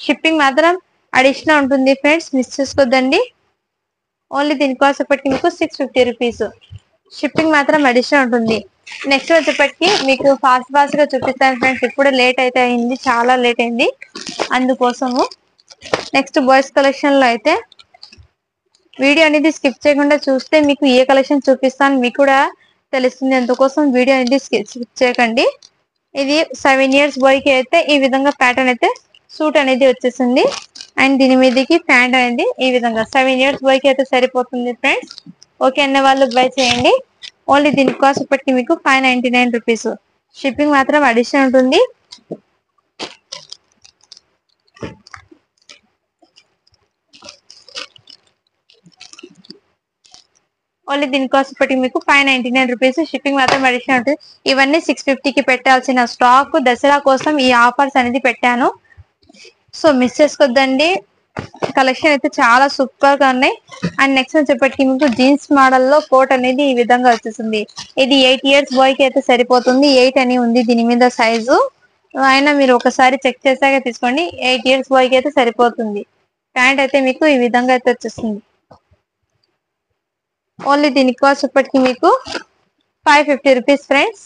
షిప్పింగ్ మాత్రం అడిషనల్ ఉంటుంది ఫ్రెండ్స్, మిస్ చేసుకోద్దండి. ఓన్లీ దీని కాస్ట్ ఇప్పటికి మీకు 650 రూపీస్. షిప్పింగ్ మాత్రం అడిషనల్ ఉంటుంది. నెక్స్ట్ వచ్చేప్పటికి మీకు ఫాస్ట్ గా చూపిస్తాను ఫ్రెండ్స్. ఇప్పుడు లేట్ అయితే అయింది, చాలా లేట్ అయింది, అందుకోసము. నెక్స్ట్ బాయ్స్ కలెక్షన్ లో అయితే వీడియో అనేది స్కిప్ చేయకుండా చూస్తే మీకు ఏ కలెక్షన్ చూపిస్తాను మీకు కూడా తెలుస్తుంది, అందుకోసం వీడియో అనేది స్కిప్ చేయకండి. ఇది 7 ఇయర్స్ బాయ్ కి అయితే ఈ విధంగా ప్యాటర్న్ అయితే సూట్ అనేది వచ్చేసింది. అండ్ దీని మీదకి ప్యాంట్ అనేది ఈ విధంగా 7 ఇయర్స్ బాయ్ కి అయితే సరిపోతుంది ఫ్రెండ్స్. ఓకే అన్న వాళ్ళు బై చేయండి. ఓన్లీ దీని కాస్ట్ ఇప్పటికి మీకు 599 రూపీస్. షిప్పింగ్ మాత్రం అడిషనల్ ఉంటుంది. ఓన్లీ దీని కాస్ట్ ఇప్పటికి మీకు 599 రూపీస్. షిప్పింగ్ మాత్రం అడిషనల్ ఉంటుంది. ఇవన్నీ 650 కి పెట్టాల్సిన స్టాక్. దసరా కోసం ఈ ఆఫర్స్ అనేది పెట్టాను, సో మిస్ చేసుకోద్దండి. కలెక్షన్ అయితే చాలా సూపర్ గా ఉన్నాయి. అండ్ నెక్స్ట్ వచ్చేప్పటికి మీకు జీన్స్ మోడల్ లో కోట్ అనేది ఈ విధంగా వచ్చేసింది. ఇది 8 ఇయర్స్ బాయ్ కి అయితే సరిపోతుంది. 8 అని ఉంది దీని మీద సైజు, అయినా మీరు ఒకసారి చెక్ చేసాక తీసుకోండి. 8 ఇయర్స్ బాయ్ కి అయితే సరిపోతుంది. ప్యాంట్ అయితే మీకు ఈ విధంగా అయితే వచ్చేసింది. ఓన్లీ దీని కాస్ట్ ఇప్పటికి మీకు 550 రూపీస్ ఫ్రెండ్స్,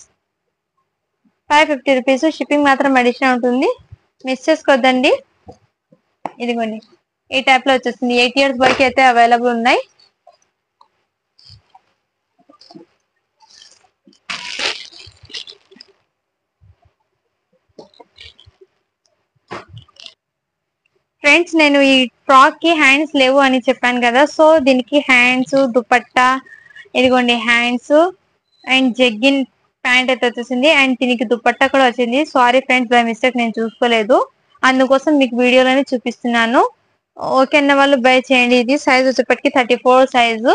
550 రూపీస్. షిప్పింగ్ మాత్రం అడిషనల్ ఉంటుంది, మిస్ చేసుకోవద్దండి. ఇదిగోండి ఈ టైప్ లో వచ్చేస్తుంది. 8 ఇయర్స్ బాయ్ కి అయితే అవైలబుల్ ఉన్నాయి. ఫ్రెండ్స్ నేను ఈ ఫ్రాక్ కి హ్యాండ్స్ లేవు అని చెప్పాను కదా, సో దీనికి హ్యాండ్స్ దుపట్టా, ఇదిగోండి హ్యాండ్స్ అండ్ జగ్గిన్ ప్యాంట్ అయితే వచ్చేసింది. అండ్ దీనికి దుపట్టా కూడా వచ్చింది. సారీ ఫ్రెండ్స్, బై మిస్టేక్ నేను చూసుకోలేదు, అందుకోసం మీకు వీడియోలోనే చూపిస్తున్నాను. ఓకే అన్న వాళ్ళు బై చేయండి. ఇది సైజ్ వచ్చేప్పటికి 34 సైజు.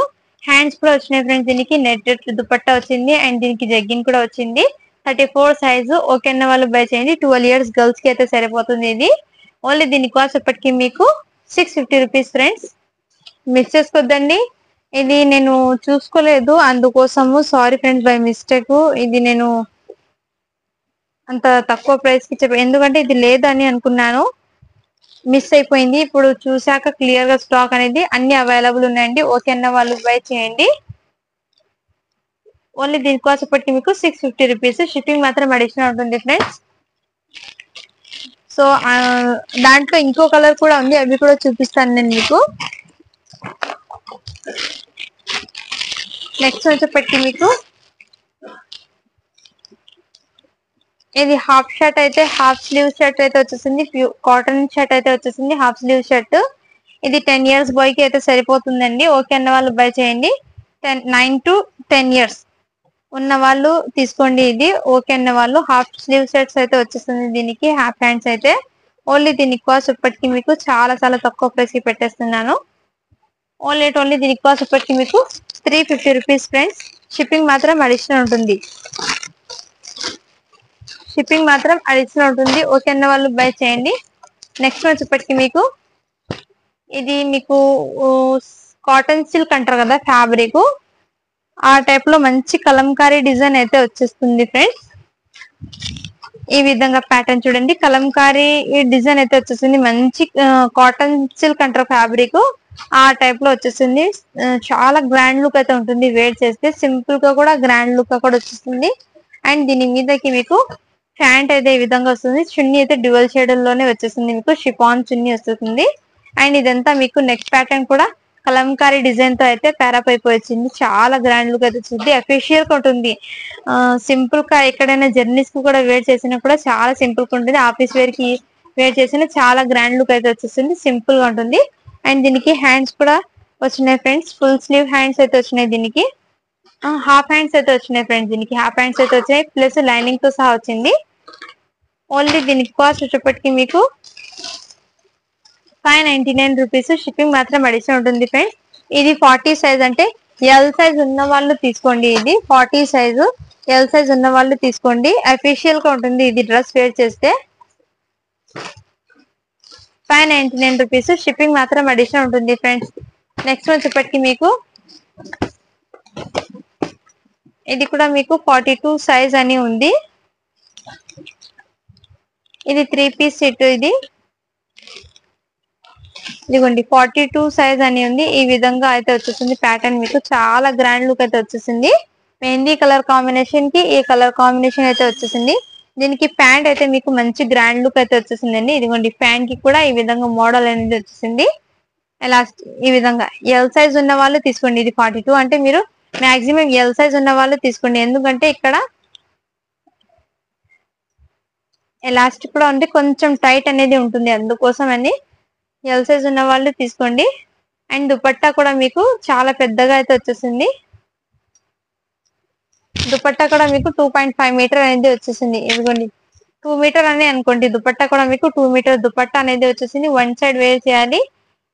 హ్యాండ్స్ కూడా వచ్చినాయి ఫ్రెండ్స్. దీనికి నెట్ దుపట్టా వచ్చింది అండ్ దీనికి జగ్గిన్ కూడా వచ్చింది. 34 సైజు. ఓకే అన్న వాళ్ళు బై చేయండి. 12 ఇయర్స్ గర్ల్స్ కి అయితే సరిపోతుంది ఇది. ఓన్లీ దీని కాస్ట్ ఎప్పటికీ మీకు 650 రూపీస్ ఫ్రెండ్స్. మిస్ చేసుకోద్దండి. ఇది నేను చూసుకోలేదు, అందుకోసము సారీ ఫ్రెండ్స్, బై మిస్టేక్ ఇది నేను అంత తక్కువ ప్రైస్ కి ఎందుకంటే ఇది లేదని అనుకున్నాను, మిస్ అయిపోయింది. ఇప్పుడు చూసాక క్లియర్ గా స్టాక్ అనేది అన్ని అవైలబుల్ ఉన్నాయండి. ఓకే అన్న వాళ్ళు బై చేయండి. ఓన్లీ దీనికోసం ఇప్పటికి మీకు 650 రూపీస్. షిప్పింగ్ మాత్రం అడిషనల్ ఉంటుంది ఫ్రెండ్స్. సో దాంట్లో ఇంకో కలర్ కూడా ఉంది, అవి కూడా చూపిస్తాను నేను మీకు. నెక్స్ట్ వచ్చేప్పటికి మీకు ఇది హాఫ్ షర్ట్ అయితే, హాఫ్ స్లీవ్ షర్ట్ అయితే వచ్చేసింది. కాటన్ షర్ట్ అయితే వచ్చేసింది, హాఫ్ స్లీవ్ షర్ట్. ఇది 10 ఇయర్స్ బాయ్ కి అయితే సరిపోతుందండి. ఓకే అన్న వాళ్ళు బై చేయండి. 9 to 10 ఇయర్స్ ఉన్న వాళ్ళు తీసుకోండి. ఇది ఓకే అన్న వాళ్ళు హాఫ్ స్లీవ్ షర్ట్స్ అయితే వచ్చేస్తుంది. దీనికి హాఫ్ హ్యాండ్స్ అయితే ఓన్లీ దీనికి కాస్ట్ ఇప్పటికి మీకు చాలా చాలా తక్కువ ప్రైస్ కి పెట్టేస్తున్నాను. ఓన్లీ దీనికి కాస్ట్ ఇప్పటికి మీకు 350 రూపీస్ ఫ్రెండ్స్. షిప్పింగ్ మాత్రం అడిషనల్ ఉంటుంది. షిప్పింగ్ మాత్రం అడిషనల్ ఉంటుంది. ఓకే అన్న వాళ్ళు బై చేయండి. నెక్స్ట్ వచ్చేప్పటికి మీకు ఇది మీకు కాటన్ సిల్క్ అంటారు కదా ఫ్యాబ్రిక్, ఆ టైప్ లో మంచి కలంకారీ డిజైన్ అయితే వచ్చేస్తుంది ఫ్రెండ్స్. ఈ విధంగా ప్యాటర్న్ చూడండి, కలంకారీ డిజైన్ అయితే వచ్చేసింది. మంచి కాటన్ సిల్క్ అంటారు ఫ్యాబ్రిక్, ఆ టైప్ లో వచ్చేసింది. చాలా గ్రాండ్ లుక్ అయితే ఉంటుంది. వేర్ చేస్తే సింపుల్ గా కూడా గ్రాండ్ లుక్ కూడా వచ్చేస్తుంది. అండ్ దీని మీదకి మీకు ప్యాంట్ అయితే ఈ విధంగా వస్తుంది. చున్నీ అయితే డ్యూయల్ షేడ్ లోనే వచ్చేసింది. మీకు షిఫాన్ చున్నీ వస్తుంది. అండ్ ఇదంతా మీకు నెక్స్ట్ ప్యాటర్న్ కూడా కలంకారీ డిజైన్ తో అయితే ప్యారప్ అయిపోయి వచ్చింది. చాలా గ్రాండ్ లుక్ అయితే వచ్చింది. అఫీషియల్ గా ఉంటుంది. సింపుల్ గా ఎక్కడైనా జర్నీస్ కు కూడా వేర్ చేసినా కూడా చాలా సింపుల్ గా ఉంటుంది. ఆఫీస్ వేర్ కి వేర్ చేసిన చాలా గ్రాండ్ లుక్ అయితే వచ్చేస్తుంది. సింపుల్ గా ఉంటుంది. అండ్ దీనికి హ్యాండ్స్ కూడా వచ్చినాయి ఫ్రెండ్స్. ఫుల్ స్లీవ్ హ్యాండ్స్ అయితే వచ్చినాయి. దీనికి హాఫ్ హ్యాండ్స్ అయితే వచ్చినాయి ఫ్రెండ్స్. దీనికి హాఫ్ హ్యాండ్స్ అయితే వచ్చాయి, ప్లస్ లైనింగ్ తో సహా వచ్చింది. ఓన్లీ దీనికి కాస్ట్ వచ్చేప్పటికి మీకు 599 రూపీస్. షిప్పింగ్ మాత్రం అడిషనల్ ఉంటుంది ఫ్రెండ్స్. ఇది 40 సైజ్ అంటే ఎల్ సైజ్ ఉన్న వాళ్ళు తీసుకోండి. ఇది 40 సైజు ఎల్ సైజ్ ఉన్న వాళ్ళు తీసుకోండి. అఫీషియల్ గా ఉంటుంది ఇది డ్రెస్ వేర్ చేస్తే. 599 రూపీస్. షిప్పింగ్ మాత్రం అడిషనల్ ఉంటుంది ఫ్రెండ్స్. నెక్స్ట్ వచ్చేప్పటికి మీకు ఇది కూడా మీకు 42 సైజ్ అని ఉంది. ఇది 3 పీస్ సెట్. ఇదిగోండి 42 సైజ్ అని ఉంది. ఈ విధంగా అయితే వచ్చేసింది ప్యాటర్న్. మీకు చాలా గ్రాండ్ లుక్ అయితే వచ్చేసింది. మెహందీ కలర్ కాంబినేషన్ కి ఈ కలర్ కాంబినేషన్ అయితే వచ్చేసింది. దీనికి ప్యాంట్ అయితే మీకు మంచి గ్రాండ్ లుక్ అయితే వచ్చేసిందండి. ఇదిగోండి ప్యాంట్ కి కూడా ఈ విధంగా మోడల్ అనేది వచ్చేసింది. ఈ విధంగా ఎల్ సైజ్ ఉన్న వాళ్ళు తీసుకోండి. ఇది 42 అంటే మీరు మాక్సిమం ఎల్ సైజ్ ఉన్న వాళ్ళు తీసుకోండి. ఎందుకంటే ఇక్కడ ఎలాస్టిక్ కూడా ఉంటే కొంచెం టైట్ అనేది ఉంటుంది, అందుకోసం అని ఎల్ సైజ్ ఉన్న వాళ్ళు తీసుకోండి. అండ్ దుపట్టా కూడా మీకు చాలా పెద్దగా అయితే వచ్చేసింది. దుపట్టా కూడా మీకు 2.5 మీటర్ అనేది వచ్చేసింది. ఇదిగోండి 2 మీటర్ అని అనుకోండి. దుపట్టా కూడా మీకు 2 మీటర్ దుపట్టా అనేది వచ్చేసింది. వన్ సైడ్ వేర్ చేయాలి.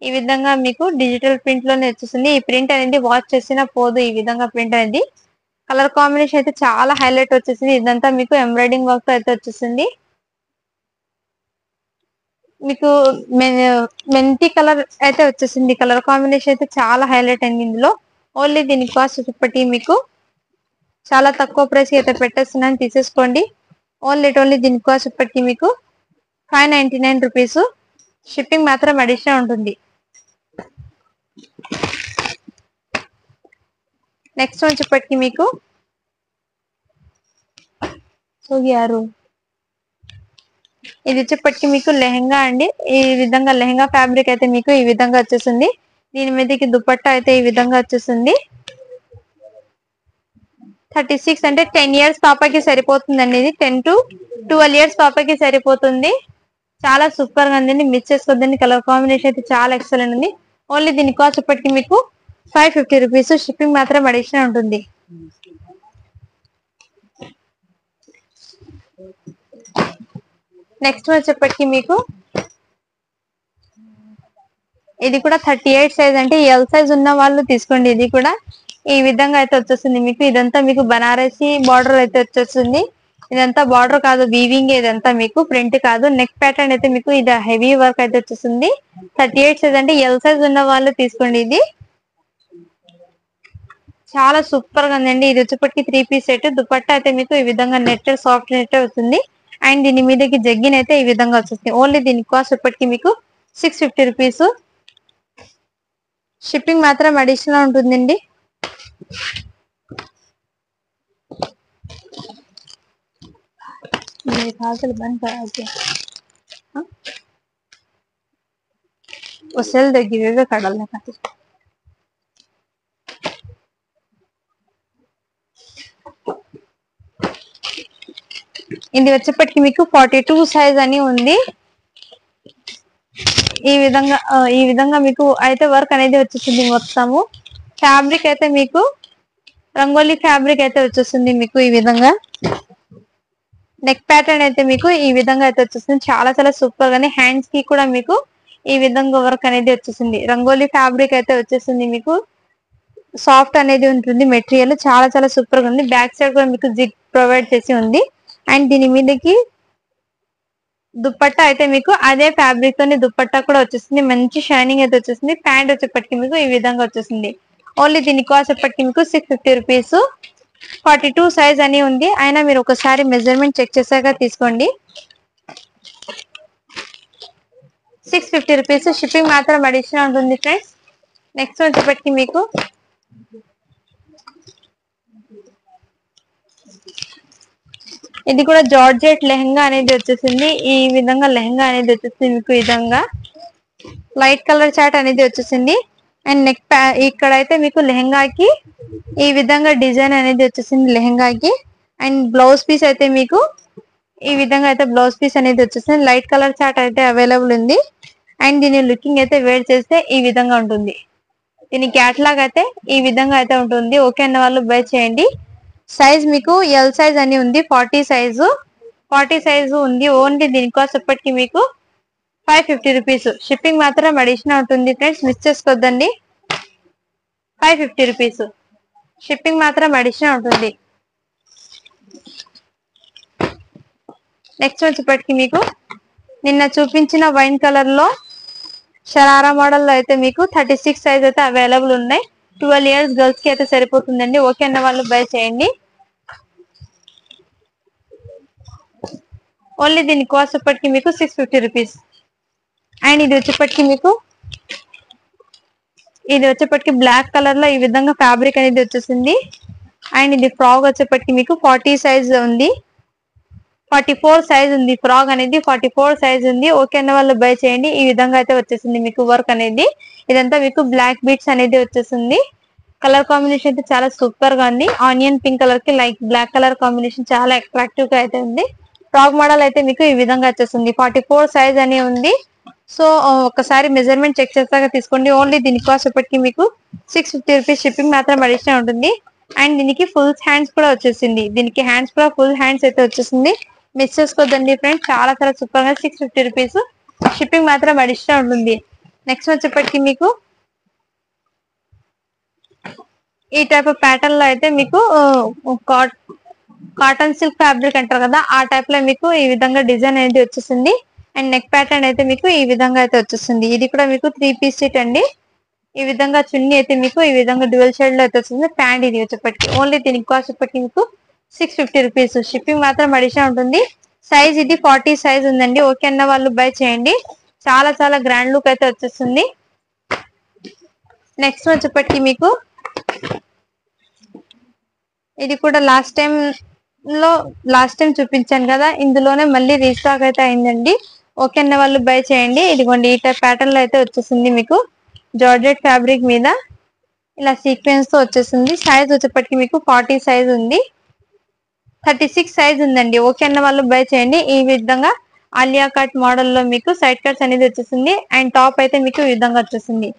ఈ విధంగా మీకు డిజిటల్ ప్రింట్ లోనే వచ్చేసింది. ఈ ప్రింట్ అనేది వాష్ చేసినా పోదు. ఈ విధంగా ప్రింట్ అనేది కలర్ కాంబినేషన్ అయితే చాలా హైలైట్ వచ్చేసింది. ఇదంతా మీకు ఎంబ్రాయిడింగ్ వర్క్ అయితే వచ్చేసింది. మీకు మెంతి కలర్ అయితే వచ్చేసింది. కలర్ కాంబినేషన్ అయితే చాలా హైలైట్ అయింది ఇందులో. ఓన్లీ దీని కాస్ట్ ఇప్పటి మీకు చాలా తక్కువ ప్రైస్ అయితే పెట్టేస్తున్నాను, తీసేసుకోండి. ఓన్లీ దీని కాస్ట్ ఇప్పటికి మీకు 599 రూపీస్. షిప్పింగ్ మాత్రం అడిషనల్ ఉంటుంది. నెక్స్ట్ వచ్చేప్పటికి మీకు ఇది వచ్చేప్పటికి మీకు లెహంగా అండి. ఈ విధంగా లెహంగా ఫ్యాబ్రిక్ అయితే మీకు ఈ విధంగా వచ్చేసింది. దీని మీదకి దుపట్టా అయితే ఈ విధంగా వచ్చేసింది. 36 అంటే 10 ఇయర్స్ పాపకి సరిపోతుందండి. ఇది 10 to 12 ఇయర్స్ పాపకి సరిపోతుంది. చాలా సూపర్ గా ఉంది, మిస్ చేసుకోవద్దండి. కలర్ కాంబినేషన్ అయితే చాలా ఎక్సలెంట్ ఉంది. ఓన్లీ దీని కాస్ట్ ఇప్పటికి మీకు 550 రూపీస్. షిప్పింగ్ మాత్రం అడిషనల్ ఉంటుంది. నెక్స్ట్ వచ్చేప్పటికి మీకు ఇది కూడా 38 సైజ్, అంటే ఎల్ సైజ్ ఉన్న వాళ్ళు తీసుకోండి. ఇది కూడా ఈ విధంగా అయితే వచ్చేస్తుంది మీకు. ఇదంతా మీకు బనారసి బార్డర్ అయితే వచ్చేస్తుంది. ఇదంతా బార్డర్ కాదు, వీవింగ్. ఇదంతా మీకు ప్రింట్ కాదు. నెక్ ప్యాటర్న్ అయితే మీకు ఇది హెవీ వర్క్ అయితే వచ్చేస్తుంది. 38 సైజ్, అంటే ఎల్ సైజ్ ఉన్న వాళ్ళు తీసుకోండి. ఇది చాలా సూపర్ గా ఉందండి. ఇది వచ్చేప్పటికి 3 పీస్ సెట్. దుపట్టా అయితే మీకు ఈ విధంగా నెట్, సాఫ్ట్ నెట్ వస్తుంది. అండ్ దీని మీదకి జగ్గిన్ అయితే ఈ విధంగా వచ్చేస్తుంది. ఓన్లీ దీని కాస్ట్ ఇప్పటికి మీకు 650 రూపీస్. షిప్పింగ్ మాత్రం అడిషనల్ ఉంటుందండి. सेल దగ్గర కడలే కాదు. ఇది వచ్చేప్పటికి మీకు 42 సైజ్ అని ఉంది. ఈ విధంగా మీకు అయితే వర్క్ అనేది వచ్చేసింది. మొత్తము ఫ్యాబ్రిక్ అయితే మీకు రంగోలీ ఫ్యాబ్రిక్ అయితే వచ్చేస్తుంది మీకు. ఈ విధంగా నెక్ ప్యాటర్న్ అయితే మీకు ఈ విధంగా అయితే వచ్చేస్తుంది. చాలా చాలా సూపర్ గానే హ్యాండ్స్ కి కూడా మీకు ఈ విధంగా వర్క్ అనేది వచ్చేసింది. రంగోలీ ఫ్యాబ్రిక్ అయితే వచ్చేసింది మీకు. సాఫ్ట్ అనేది ఉంటుంది మెటీరియల్. చాలా చాలా సూపర్ గా ఉంది. బ్యాక్ సైడ్ కూడా మీకు జిగ్ ప్రొవైడ్ చేసి ఉంది. అండ్ దీని మీదకి దుపట్టా అయితే మీకు అదే ఫ్యాబ్రిక్ తోని దుపట్టా కూడా వచ్చేసింది. మంచి షైనింగ్ అయితే వచ్చేసింది. ప్యాంట్ వచ్చేప్పటికి మీకు ఈ విధంగా వచ్చేసింది. ఓన్లీ దీని కాస్ట్ వచ్చేప్పటికి మీకు 650 రూపీస్. 42 సైజ్ అని ఉంది. అయినా మీరు ఒకసారి మెజర్మెంట్ చెక్ చేసాక తీసుకోండి. 650 రూపీస్. షిప్పింగ్ మాత్రం అడిషనల్ ఉంటుంది ఫ్రెండ్స్. నెక్స్ట్ వచ్చేప్పటికి మీకు ఇది కూడా జార్జెట్ లెహంగా అనేది వచ్చేసింది. ఈ విధంగా లెహంగా అనేది వచ్చేసింది మీకు. ఈ విధంగా లైట్ కలర్ చాట్ అనేది వచ్చేసింది. అండ్ నెక్ ఇక్కడైతే మీకు లెహంగాకి ఈ విధంగా డిజైన్ అనేది వచ్చేసింది లెహంగాకి. అండ్ బ్లౌజ్ పీస్ అయితే మీకు ఈ విధంగా అయితే బ్లౌజ్ పీస్ అనేది వచ్చేసింది. లైట్ కలర్ చాట్ అయితే అవైలబుల్ ఉంది. అండ్ దీని లుకింగ్ అయితే వేర్ చేస్తే ఈ విధంగా ఉంటుంది. దీని క్యాట్లాగ్ అయితే ఈ విధంగా అయితే ఉంటుంది. ఓకే అన్న వాళ్ళు బై చేయండి. సైజ్ మీకు ఎల్ సైజ్ అని ఉంది. 40 సైజు ఉంది. ఓన్లీ దీని కాస్ట్ ఇప్పటికి మీకు 550 రూపీస్. షిప్పింగ్ మాత్రం అడిషనల్ ఉంటుంది ఫ్రెండ్స్, మిస్ చేసుకోవద్దండి. 550 రూపీస్. షిప్పింగ్ మాత్రం అడిషనల్ ఉంటుంది. నెక్స్ట్ వచ్చేప్పటికి మీకు నిన్న చూపించిన వైన్ కలర్ లో షరారా మోడల్ లో అయితే మీకు 36 సైజ్ అయితే అవైలబుల్ ఉన్నాయి. 12 ఇయర్స్ గర్ల్స్ కి అయితే సరిపోతుందండి. ఓకే అన్న వాళ్ళు బై చేయండి. ఓన్లీ దీని కాస్ట్ ఇప్పటికి మీకు 650 రూపీస్. అండ్ ఇది వచ్చేప్పటికి బ్లాక్ కలర్ లో ఈ విధంగా ఫ్యాబ్రిక్ అనేది వచ్చేసింది. అండ్ ఇది ఫ్రాక్ వచ్చేప్పటికి మీకు 40 సైజ్ ఉంది. 44 సైజ్ ఉంది. ఫ్రాక్ అనేది 44 సైజ్ ఉంది. ఓకే అన్న వాళ్ళు బై చేయండి. ఈ విధంగా అయితే వచ్చేసింది మీకు వర్క్ అనేది. ఇదంతా మీకు బ్లాక్ బీట్స్ అనేది వచ్చేసింది. కలర్ కాంబినేషన్ అయితే చాలా సూపర్ గా ఉంది. ఆనియన్ పింక్ కలర్ కి లైక్ బ్లాక్ కలర్ కాంబినేషన్ చాలా అట్రాక్టివ్ గా అయితే ఉంది. ఫ్రాక్ మోడల్ అయితే మీకు ఈ విధంగా వచ్చేసింది. 44 సైజ్ అని ఉంది. సో ఒకసారి మెజర్మెంట్ చెక్ చేస్తాక తీసుకోండి. ఓన్లీ దీని కాస్ట్ ఇప్పటికి మీకు 650 రూపీస్. షిప్పింగ్ మాత్రం అడిషనల్ ఉంటుంది. అండ్ దీనికి ఫుల్ హ్యాండ్స్ కూడా వచ్చేసింది. దీనికి హ్యాండ్స్ కూడా ఫుల్ హ్యాండ్స్ అయితే వచ్చేసింది. మిస్ చేసుకోవద్దండి ఫ్రెండ్స్. చాలా చాలా సూపర్ గా 650 రూపీస్. షిప్పింగ్ మాత్రం అడిషనల్ ఉంటుంది. నెక్స్ట్ వచ్చేప్పటికి మీకు ఈ టైప్ ఆఫ్ ప్యాటర్న్ లో అయితే మీకు కాటన్ సిల్క్ ఫ్యాబ్రిక్ అంటారు కదా, ఆ టైప్ లో మీకు ఈ విధంగా డిజైన్ అనేది వచ్చేసింది. అండ్ నెక్ ప్యాటర్న్ అయితే మీకు ఈ విధంగా అయితే వచ్చేసింది. ఇది కూడా మీకు 3 పీస్ సెట్ అండి. ఈ విధంగా చున్నీ అయితే మీకు ఈ విధంగా డ్యూయల్ షేడ్ లో అయితే వస్తుంది. ప్యాంట్ ఇది వచ్చేప్పటికి ఓన్లీ దీనికి కాస్ట్ ఇప్పటికి మీకు 650 రూపీస్. షిప్పింగ్ మాత్రం అడిషనల్ ఉంటుంది. సైజ్ ఇది 40 సైజ్ ఉందండి. ఓకే అన్న వాళ్ళు బై చేయండి. చాలా చాలా గ్రాండ్ లుక్ అయితే వచ్చేస్తుంది. నెక్స్ట్ వచ్చేప్పటికి మీకు ఇది కూడా లాస్ట్ టైం చూపించాను కదా, ఇందులోనే మళ్ళీ రీస్టాక్ అయితే అయిందండి. ఓకే అన్న వాళ్ళు బై చేయండి. ఇదిగోండి ఈ టైప్ ప్యాటర్న్ లో అయితే వచ్చేసింది మీకు. జార్జెట్ ఫ్యాబ్రిక్ మీద ఇలా సీక్వెన్స్ తో వచ్చేసింది. సైజ్ వచ్చేప్పటికి మీకు 40 సైజ్ ఉంది. 36 సైజ్ ఉందండి. ఓకే అన్న వాళ్ళు బై చేయండి. ఈ విధంగా ఆలియా కట్ మోడల్ లో మీకు సైడ్ కట్స్ అనేది వచ్చేసింది. అండ్ టాప్ అయితే మీకు ఈ విధంగా వచ్చేసింది.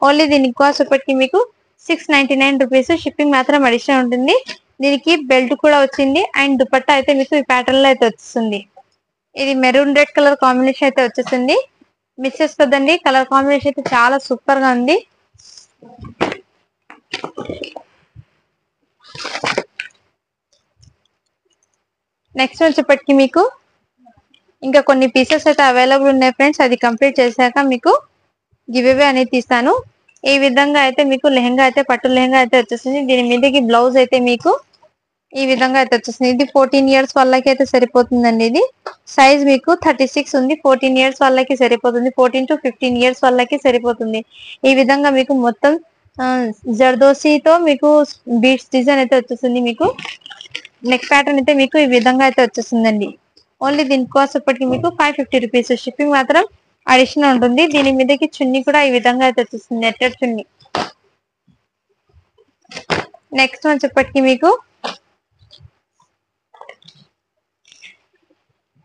ఓన్లీ దీనికి కాస్ట్ ఇప్పటికి మీకు 699 రూపీస్. షిప్పింగ్ మాత్రం అడిషనల్ ఉంటుంది. దీనికి బెల్ట్ కూడా వచ్చింది. అండ్ దుపట్టా అయితే మీకు ఈ ప్యాటర్న్ లో అయితే వచ్చేస్తుంది. ఇది మెరూన్ రెడ్ కలర్ కాంబినేషన్ అయితే వచ్చేసింది. మిస్ చేసుకోదండి, కలర్ కాంబినేషన్ అయితే చాలా సూపర్ గా ఉంది. నెక్స్ట్ వచ్చేప్పటికి మీకు ఇంకా కొన్ని పీసెస్ అయితే అవైలబుల్ ఉన్నాయి ఫ్రెండ్స్. అది కంప్లీట్ చేశాక మీకు గివ్ అవే అనేది తీస్తాను. ఈ విధంగా అయితే మీకు లెహంగా అయితే పట్టు లెహంగా అయితే వచ్చేసింది. దీని మీదకి బ్లౌజ్ అయితే మీకు ఈ విధంగా అయితే వచ్చేసింది. ఇది 14 ఇయర్స్ వాళ్ళకి అయితే సరిపోతుందండి. ఇది సైజ్ మీకు 36 ఉంది. 14 ఇయర్స్ వాళ్ళకి సరిపోతుంది. 14 to 15 ఇయర్స్ వాళ్ళకి సరిపోతుంది. ఈ విధంగా మీకు మొత్తం జర్దోసితో మీకు బీడ్స్ డిజైన్ అయితే వచ్చేసింది. మీకు నెక్ ప్యాటర్న్ అయితే మీకు ఈ విధంగా అయితే వచ్చేసిందండి. ఓన్లీ దీని కాస్ట్ ఇప్పటికి మీకు 550 రూపీస్. షిప్పింగ్ మాత్రం అడిషనల్ ఉంటుంది. దీని మీదకి చున్నీ కూడా ఈ విధంగా అయితే వచ్చేస్తుంది, నెట్టెడ్ చున్నీ. నెక్స్ట్ వచ్చేప్పటికి మీకు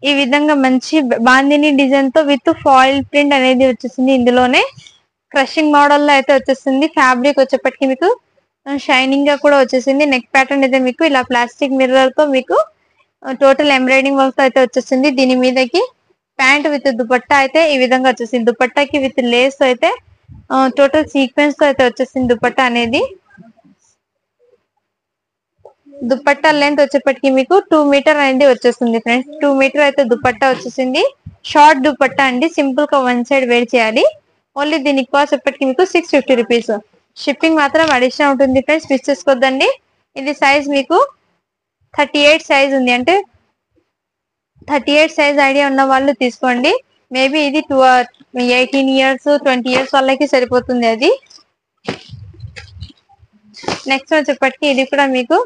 ఈ విధంగా మంచి బాందిని డిజైన్ తో విత్ ఫాయిల్ ప్రింట్ అనేది వచ్చేసింది. ఇందులోనే క్రషింగ్ మోడల్ లో అయితే వచ్చేసింది. ఫ్యాబ్రిక్ వచ్చేప్పటికి మీకు షైనింగ్ గా కూడా వచ్చేసింది. నెక్ ప్యాటర్న్ అయితే మీకు ఇలా ప్లాస్టిక్ మిర్రర్ తో మీకు టోటల్ ఎంబ్రాయిడింగ్ వర్క్ అయితే వచ్చేసింది. దీని మీదకి ప్యాంట్ విత్ దుపట్టా అయితే ఈ విధంగా వచ్చేసింది. దుపట్టాకి విత్ లేస్ అయితే టోటల్ సీక్వెన్స్ తో అయితే వచ్చేసింది దుపట్టా అనేది. దుపట్టా లెంత్ వచ్చేప్పటికి మీకు 2 మీటర్ అనేది వచ్చేస్తుంది ఫ్రెండ్స్. 2 మీటర్ అయితే దుపట్టా వచ్చేసింది. షార్ట్ దుపట్టా అండి, సింపుల్ గా వన్ సైడ్ వేర్ చేయాలి. ఓన్లీ దీనికి కాస్ట్ ఎప్పటికి మీకు 650 రూపీస్. షిప్పింగ్ మాత్రం అడిషనల్ ఉంటుంది ఫ్రెండ్స్, మిస్ చేసుకోవద్దండి. ఇది సైజ్ మీకు 38 సైజ్ ఉంది. అంటే 38 సైజ్ ఐడియా ఉన్న వాళ్ళు తీసుకోండి. మేబీ ఇది 18 ఇయర్స్ 20 ఇయర్స్ వాళ్ళకి సరిపోతుంది అది. నెక్స్ట్ వచ్చేప్పటికి ఇది కూడా మీకు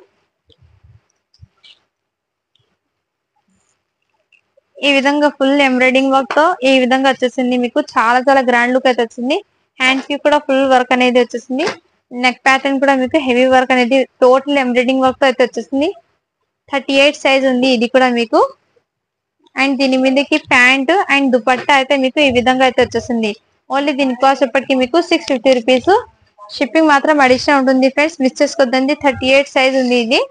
ఈ విధంగా ఫుల్ ఎంబ్రాయిడింగ్ వర్క్ తో ఈ విధంగా వచ్చేసింది. మీకు చాలా చాలా గ్రాండ్ లుక్ అయితే వచ్చింది. హ్యాండ్స్ కి కూడా ఫుల్ వర్క్ అనేది వచ్చేసింది. నెక్ ప్యాటర్న్ కూడా మీకు హెవీ వర్క్ అనేది టోటల్ ఎంబ్రాయిడింగ్ వర్క్ తో అయితే వచ్చేసింది. 38 సైజ్ ఉంది ఇది కూడా మీకు. అండ్ దీని మీదకి ప్యాంట్ అండ్ దుపట్టా అయితే మీకు ఈ విధంగా అయితే వచ్చేసింది. ఓన్లీ దీని కాస్ట్ ఎప్పటికి మీకు 650 రూపీస్. షిప్పింగ్ మాత్రం అడిషనల్ ఉంటుంది ఫ్రెండ్స్, మిస్ చేసుకోద్దండి. 38 సైజ్ ఉంది ఇది.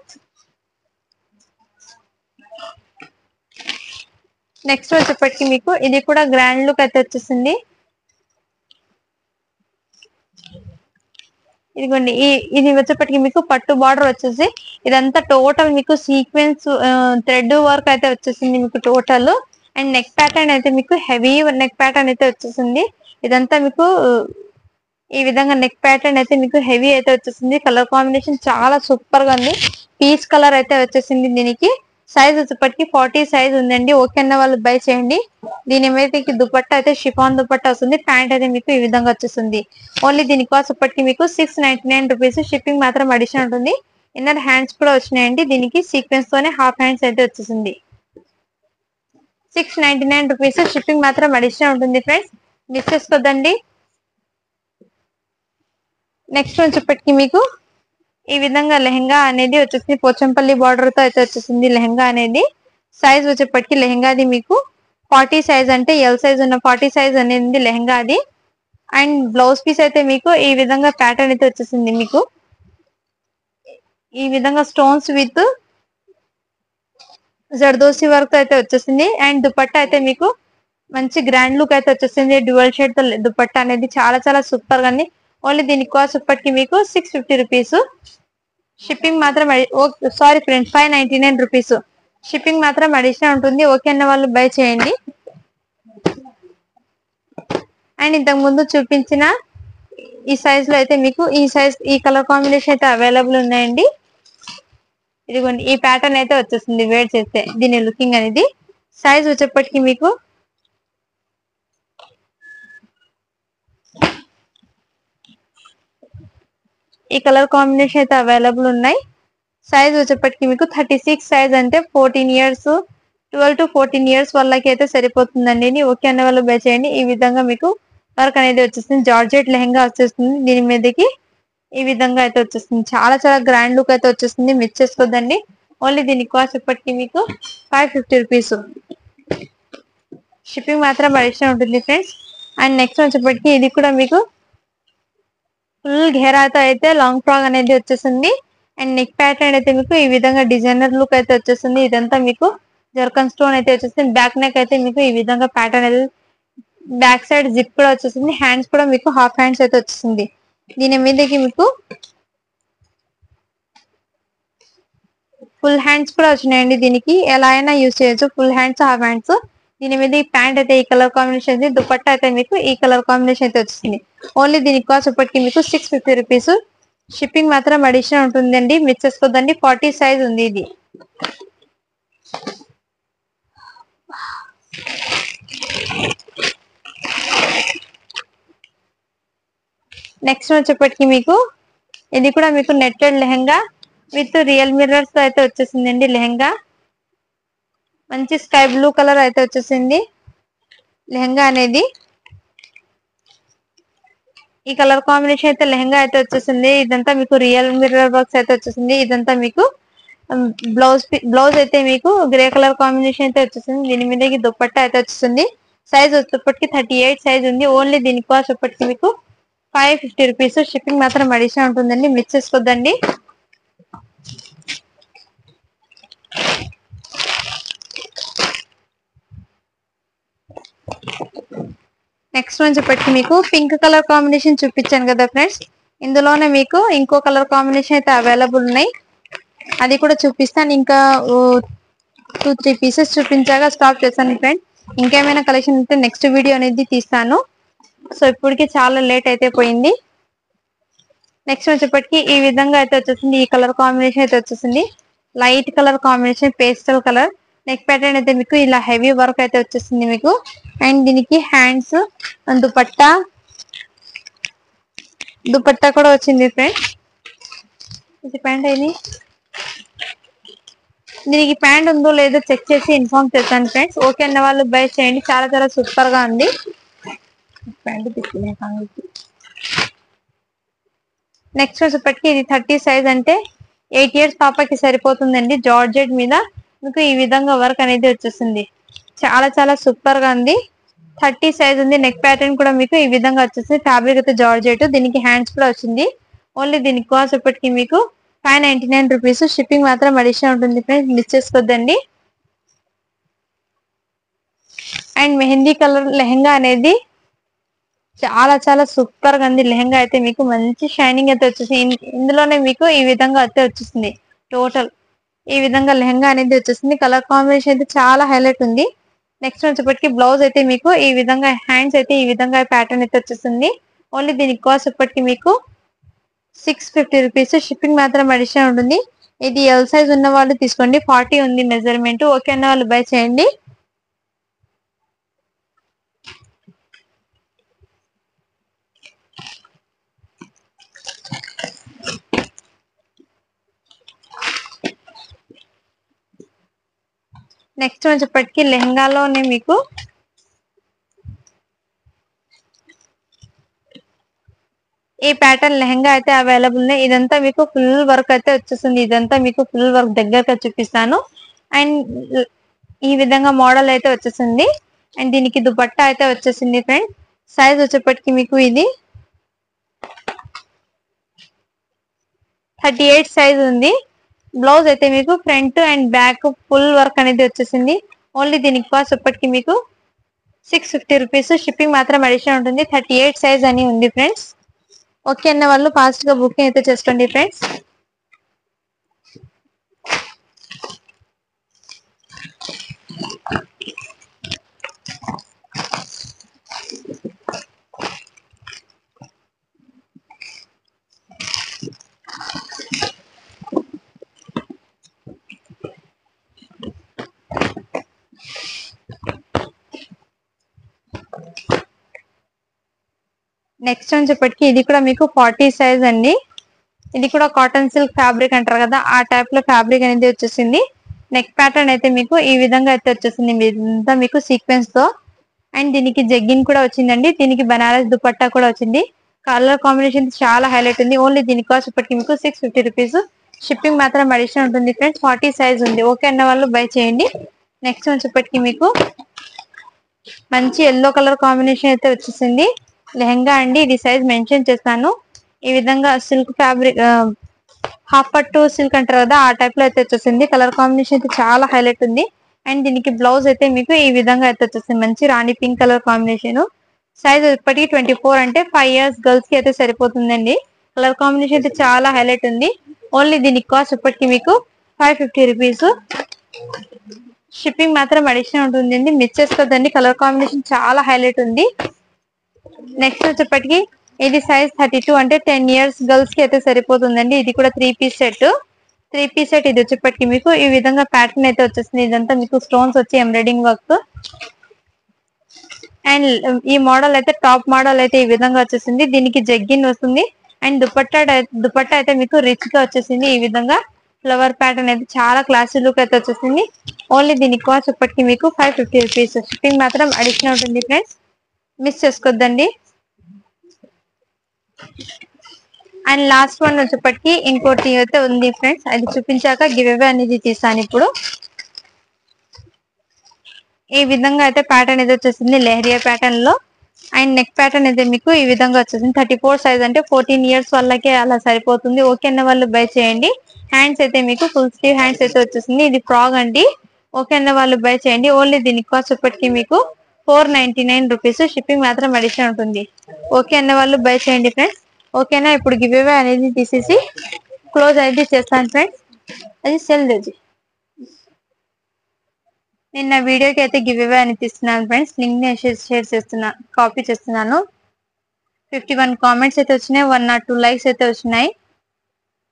నెక్స్ట్ వచ్చేప్పటికి మీకు ఇది కూడా గ్రాండ్ లుక్ అయితే వచ్చేసింది. ఇదిగోండి ఇది వచ్చేప్పటికి మీకు పట్టు బార్డర్ వచ్చేసి ఇదంతా టోటల్ మీకు సీక్వెన్స్ థ్రెడ్ వర్క్ అయితే వచ్చేసింది మీకు టోటల్. అండ్ నెక్ ప్యాటర్న్ అయితే మీకు హెవీ నెక్ ప్యాటర్న్ అయితే వచ్చేసింది. ఇదంతా మీకు ఈ విధంగా నెక్ ప్యాటర్న్ అయితే మీకు హెవీ అయితే వచ్చేసింది. కలర్ కాంబినేషన్ చాలా సూపర్ గా ఉంది. పీచ్ కలర్ అయితే వచ్చేసింది. దీనికి సైజ్ వచ్చేప్పటికి 40 సైజ్ ఉందండి. ఓకే అన్న వాళ్ళు బై చేయండి. దీని మీదకి దుపట్టా అయితే షిఫాన్ దుపట్టా వస్తుంది. ప్యాంట్ అయితే మీకు ఈ విధంగా వచ్చేస్తుంది. ఓన్లీ దీని కాస్ట్ ఇప్పటికి మీకు 699 రూపీస్. షిప్పింగ్ మాత్రం అడిషనల్ ఉంటుంది. ఇన్నర్ హ్యాండ్స్ కూడా వచ్చినాయండి. దీనికి సీక్వెన్స్ తోనే హాఫ్ హ్యాండ్స్ అయితే వచ్చేసింది. 699 రూపీస్. షిప్పింగ్ మాత్రం అడిషనల్ ఉంటుంది ఫ్రెండ్స్, మిస్ చేసుకోద్దండి. నెక్స్ట్ వచ్చేప్పటికి మీకు ఈ విధంగా లెహంగా అనేది వచ్చేసింది. పోచంపల్లి బార్డర్ తో అయితే వచ్చేసింది లెహంగా అనేది. సైజ్ వచ్చేప్పటికి లెహంగాది మీకు 40 సైజ్, అంటే ఎల్ సైజ్ ఉన్న 40 సైజ్ అనేది లెహంగా అది. అండ్ బ్లౌజ్ పీస్ అయితే మీకు ఈ విధంగా ప్యాటర్న్ అయితే వచ్చేసింది. మీకు ఈ విధంగా స్టోన్స్ విత్ జర్దోసి వర్క్ అయితే వచ్చేసింది. అండ్ దుపట్టా అయితే మీకు మంచి గ్రాండ్ లుక్ అయితే వచ్చేసింది. డ్యూయల్ షేడ్ తో దుపట్టా అనేది చాలా చాలా సూపర్ గా ఉంది. ఓన్లీ దీని కాస్ట్ ఇప్పటికి మీకు 650 రూపీస్. షిప్పింగ్ మాత్రం సారీ ఫ్రెండ్స్ 599 రూపీస్. షిప్పింగ్ మాత్రం అడిషనల్ ఉంటుంది. ఓకే అన్న వాళ్ళు బై చేయండి. అండ్ ఇంతకు ముందు చూపించిన ఈ సైజ్ లో అయితే మీకు ఈ కలర్ కాంబినేషన్ అయితే అవైలబుల్ ఉన్నాయండి. ఇదిగోండి ఈ ప్యాటర్న్ అయితే వచ్చేస్తుంది వేర్ చేస్తే దీని లుకింగ్ అనేది. సైజ్ వచ్చేప్పటికి మీకు ఈ కలర్ కాంబినేషన్ అయితే అవైలబుల్ ఉన్నాయి. సైజ్ వచ్చేప్పటికి మీకు 36 సైజ్, అంటే 14 ఇయర్స్ 12 to 14 ఇయర్స్ వాళ్ళకి అయితే సరిపోతుందండి. ఓకే అన్న వాళ్ళు బై చేయండి. ఈ విధంగా మీకు వర్క్ అనేది వచ్చేస్తుంది. జార్జెట్ లెహంగా వచ్చేస్తుంది. దీని మీదకి ఈ విధంగా అయితే వచ్చేస్తుంది. చాలా చాలా గ్రాండ్ లుక్ అయితే వచ్చేస్తుంది. మిస్ చేసుకోద్దండి. ఓన్లీ దీని కాస్ట్ ఇప్పటికి మీకు 550 రూపీస్. షిప్పింగ్ మాత్రం అడిషనల్ ఉంటుంది ఫ్రెండ్స్. అండ్ నెక్స్ట్ వచ్చేప్పటికి ఇది కూడా మీకు ఫుల్ ఘేరాతో అయితే లాంగ్ ఫ్రాక్ అనేది వచ్చేసింది. అండ్ నెక్ ప్యాటర్న్ అయితే మీకు ఈ విధంగా డిజైనర్ లుక్ అయితే వచ్చేస్తుంది. ఇదంతా మీకు జర్కన్ స్టోన్ అయితే వచ్చేసింది. బ్యాక్ నెక్ అయితే మీకు ఈ విధంగా ప్యాటర్న్ అయితే, బ్యాక్ సైడ్ జిప్ కూడా వచ్చేసింది. హ్యాండ్స్ కూడా మీకు హాఫ్ హ్యాండ్స్ అయితే వచ్చేసింది. దీని మీదకి మీకు ఫుల్ హ్యాండ్స్ కూడా వచ్చినాయండి. దీనికి ఎలా అయినా యూజ్ చేయొచ్చు, ఫుల్ హ్యాండ్స్ హాఫ్ హ్యాండ్స్. దీని మీద ఈ ప్యాంట్ అయితే ఈ కలర్ కాంబినేషన్, దుపట్టా అయితే మీకు ఈ కలర్ కాంబినేషన్ అయితే వచ్చింది. ఓన్లీ దీని కాస్ట్ ఇప్పటికి మీకు 650 రూపీస్. షిప్పింగ్ మాత్రం అడిషనల్ ఉంటుందండి, మిస్ చేసుకోదండి. 40 సైజ్ ఉంది ఇది. నెక్స్ట్ వచ్చేప్పటికి మీకు ఇది కూడా మీకు netted lehenga with real mirrors తో అయితే వచ్చేసిందండి. లెహంగా మంచి స్కై బ్లూ కలర్ అయితే వచ్చేసింది. లెహంగా అనేది ఈ కలర్ కాంబినేషన్ అయితే లెహంగా అయితే వచ్చేసింది. ఇదంతా మీకు రియల్ మిర్రర్ వర్క్స్ అయితే వచ్చేసింది. ఇదంతా మీకు బ్లౌజ్ అయితే మీకు గ్రే కలర్ కాంబినేషన్ అయితే వచ్చేసింది. దీని మీద దుపట్టా అయితే వచ్చేసింది. సైజ్ వచ్చేప్పటికి 38 సైజ్ ఉంది. ఓన్లీ దీని కాస్ట్ వచ్చేప్పటికి మీకు 550 రూపీస్. షిప్పింగ్ మాత్రం అడిషనల్ ఉంటుందండి, మిస్ చేసుకోద్దండి. నెక్స్ట్ వచ్చేప్పటికి మీకు పింక్ కలర్ కాంబినేషన్ చూపించాను కదా ఫ్రెండ్స్, ఇందులోనే మీకు ఇంకో కలర్ కాంబినేషన్ అయితే అవైలబుల్ ఉన్నాయి. అది కూడా చూపిస్తాను. ఇంకా 2-3 పీసెస్ చూపించాక స్టాప్ చేస్తాను ఫ్రెండ్స్. ఇంకేమైనా కలెక్షన్ ఉంటే నెక్స్ట్ వీడియో అనేది తీస్తాను. సో ఇప్పటికి చాలా లేట్ అయితే పోయింది. నెక్స్ట్ వచ్చేప్పటికి ఈ విధంగా అయితే వచ్చేసింది. ఈ కలర్ కాంబినేషన్ అయితే వచ్చేసింది. Light colour combination, pastel colour. Neck pattern అయితే మీకు ఇలా హెవీ వర్క్ అయితే వచ్చేసింది మీకు. అండ్ దీనికి హ్యాండ్స్, దుపట్టా కూడా వచ్చింది ఫ్రెండ్స్. ఇది ప్యాంట్ అయింది. దీనికి ప్యాంట్ ఉందో లేదో చెక్ చేసి ఇన్ఫార్మ్ చేస్తాను ఫ్రెండ్స్. ఓకే అన్న వాళ్ళు బై చేయండి. చాలా చాలా సూపర్ గా ఉంది. ప్యాంట్ తీసుకునే నెక్స్ట్ వచ్చేప్పటికి ఇది 30 సైజ్, అంటే 8 ఇయర్స్ పాపకి సరిపోతుందండి. జార్జెట్ మీద మీకు ఈ విధంగా వర్క్ అనేది వచ్చేసింది. చాలా చాలా సూపర్ గా ఉంది. 30 సైజ్ ఉంది. నెక్ ప్యాటర్న్ కూడా మీకు ఈ విధంగా వచ్చేసింది. ఫ్యాబ్రిక్ అయితే జార్జెట్. దీనికి హ్యాండ్స్ కూడా వచ్చింది. ఓన్లీ దీనికి కాస్ట్ ఇప్పటికి మీకు 599 రూపీస్. షిప్పింగ్ మాత్రం అడిషనల్ ఉంటుంది ఫ్రెండ్స్, మిస్ చేసుకోద్దండి. అండ్ మెహందీ కలర్ లెహంగా అనేది చాలా చాలా సూపర్ గా ఉంది. లెహంగా అయితే మీకు మంచి షైనింగ్ అయితే వచ్చేసింది. ఇందులోనే మీకు ఈ విధంగా అయితే వచ్చేసింది. టోటల్ ఈ విధంగా లెహంగా అనేది వచ్చేసింది. కలర్ కాంబినేషన్ అయితే చాలా హైలైట్ ఉంది. నెక్స్ట్ వచ్చేప్పటికి బ్లౌజ్ అయితే మీకు ఈ విధంగా, హ్యాండ్స్ అయితే ఈ విధంగా ప్యాటర్న్ అయితే వచ్చేసింది. ఓన్లీ దీనికి కాస్ట్ ఇప్పటికి మీకు 650 రూపీస్. షిప్పింగ్ మాత్రం అడిషనల్ ఉంటుంది. ఇది ఎల్ సైజ్ ఉన్న వాళ్ళు తీసుకోండి. 40 ఉంది మెజర్మెంట్. ఓకే అన్న వాళ్ళు బై చేయండి. నెక్స్ట్ వచ్చేప్పటికి లెహంగాలోనే మీకు ఈ ప్యాటర్న్ లెహంగా అయితే అవైలబుల్ ఉన్నాయి. ఇదంతా మీకు ఫుల్ వర్క్ అయితే వచ్చేస్తుంది. ఇదంతా మీకు ఫుల్ వర్క్ దగ్గరగా చూపిస్తాను. అండ్ ఈ విధంగా మోడల్ అయితే వచ్చేసింది. అండ్ దీనికి దుపట్టా అయితే వచ్చేసింది ఫ్రెండ్. సైజ్ వచ్చేప్పటికి మీకు ఇది 38 సైజ్ ఉంది. బ్లౌజ్ అయితే మీకు front and back full work అనేది వచ్చేసింది. ఓన్లీ దీనికి కాస్ట్ ఇప్పటికి మీకు 650 రూపీస్. షిప్పింగ్ మాత్రం అడిషనల్ ఉంటుంది. 38 సైజ్ అని ఉంది ఫ్రెండ్స్. ఓకే అన్న వాళ్ళు ఫాస్ట్ గా బుకింగ్ అయితే చేసుకోండి ఫ్రెండ్స్. నెక్స్ట్ వచ్చేప్పటికి ఇది కూడా మీకు 40 సైజ్ అండి. ఇది కూడా కాటన్ సిల్క్ ఫ్యాబ్రిక్ అంటారు కదా, ఆ టైప్ లో ఫ్యాబ్రిక్ అనేది వచ్చేసింది. నెక్ ప్యాటర్న్ అయితే మీకు ఈ విధంగా అయితే వచ్చేసింది. ఇదంతా మీకు సీక్వెన్స్ తో. అండ్ దీనికి జగ్గిన్ కూడా వచ్చిందండి. దీనికి బనారస్ దుపట్టా కూడా వచ్చింది. కలర్ కాంబినేషన్ చాలా హైలైట్ ఉంది. ఓన్లీ దీని కాస్ట్ ఇప్పటికి మీకు 650 రూపీస్. షిప్పింగ్ మాత్రం అడిషనల్ ఉంటుంది ఫ్రెండ్స్. 40 సైజ్ ఉంది. ఓకే అన్న వాళ్ళు బై చేయండి. నెక్స్ట్ వచ్చేప్పటికి మీకు మంచి ఎల్లో కలర్ కాంబినేషన్ అయితే వచ్చేసింది. లెహంగా అండి, ఇది సైజ్ మెన్షన్ చేస్తాను. ఈ విధంగా సిల్క్ ఫ్యాబ్రిక్, హాఫ్ పట్టు సిల్క్ అంటారు కదా, ఆ టైప్ లో అయితే వచ్చేసింది. కలర్ కాంబినేషన్ అయితే చాలా హైలైట్ ఉంది. అండ్ దీనికి బ్లౌజ్ అయితే మీకు ఈ విధంగా అయితే వచ్చేస్తుంది. మంచి రాణి పింక్ కలర్ కాంబినేషన్. సైజ్ ఇప్పటికి 24 అంటే 5 ఇయర్స్ గర్ల్స్ కి అయితే సరిపోతుందండి. కలర్ కాంబినేషన్ అయితే చాలా హైలైట్ ఉంది. ఓన్లీ దీనికి కాస్ట్ ఇప్పటికి మీకు 550 రూపీస్. షిప్పింగ్ మాత్రం అడిషనల్ ఉంటుందండి, మిస్ చేసుకోదండి. కలర్ కాంబినేషన్ చాలా హైలైట్ ఉంది. నెక్స్ట్ వచ్చేప్పటికి ఇది సైజ్ 32 అంటే 10 ఇయర్స్ గర్ల్స్ కి అయితే సరిపోతుందండి. ఇది కూడా 3 పీస్ సెట్. 3 పీస్ సెట్ ఇది వచ్చేప్పటికి మీకు ఈ విధంగా ప్యాటర్న్ అయితే వచ్చేస్తుంది. ఇదంతా మీకు స్టోన్స్ వచ్చి ఎంబ్రాయిడింగ్ వర్క్. అండ్ ఈ మోడల్ అయితే టాప్ మోడల్ అయితే ఈ విధంగా వచ్చేసింది. దీనికి జగ్గిన్ వస్తుంది. అండ్ దుపట్టా అయితే మీకు రిచ్ గా వచ్చేసింది. ఈ విధంగా ఫ్లవర్ ప్యాటర్న్ అయితే చాలా క్లాసీ లుక్ అయితే వచ్చేసింది. ఓన్లీ దీనికి కాస్ట్ ఇప్పటికి మీకు 550 రూపీస్. షిప్పింగ్ మాత్రం అడిషనల్ ఉంటుంది ఫ్రెండ్స్, మిస్ చేసుకోద్దండి. అండ్ లాస్ట్ వన్ వచ్చేప్పటికి ఇంకోటి అయితే ఉంది ఫ్రెండ్స్, అది చూపించాక గివ్ అవే అనేది తీసాను. ఇప్పుడు ఈ విధంగా అయితే ప్యాటర్న్ అయితే వచ్చేసింది లెహరియా ప్యాటర్న్ లో. అండ్ నెక్ ప్యాటర్న్ అయితే మీకు ఈ విధంగా వచ్చేసింది. 34 సైజ్ అంటే 14 ఇయర్స్ వాళ్ళకి అలా సరిపోతుంది. ఓకే అన్న వాళ్ళు బై చేయండి. హ్యాండ్స్ అయితే మీకు ఫుల్ స్లీవ్ హ్యాండ్స్ అయితే వచ్చేసింది. ఇది ఫ్రాగ్ అండి. ఓకే అన్న వాళ్ళు బై చేయండి. ఓన్లీ దీనికి కాస్ట్ ఇప్పటికి మీకు 499 రూపీస్. షిప్పింగ్ మాత్రం అడిషనల్ ఉంటుంది. ఓకే అన్న వాళ్ళు బై చేయండి ఫ్రెండ్స్. ఓకేనా, ఇప్పుడు గివ్ అవే అనేది తీసేసి క్లోజ్ అయితే చేస్తాను ఫ్రెండ్స్. అది సెల్ చేసి నేను నా వీడియోకి అయితే గివ్ అవే అని తీస్తున్నాను ఫ్రెండ్స్. లింక్ నేను షేర్ చేస్తున్నా, కాపీ చేస్తున్నాను. 51 కామెంట్స్ అయితే వచ్చినాయి, 1 or 2 లైక్స్ అయితే వచ్చినాయి.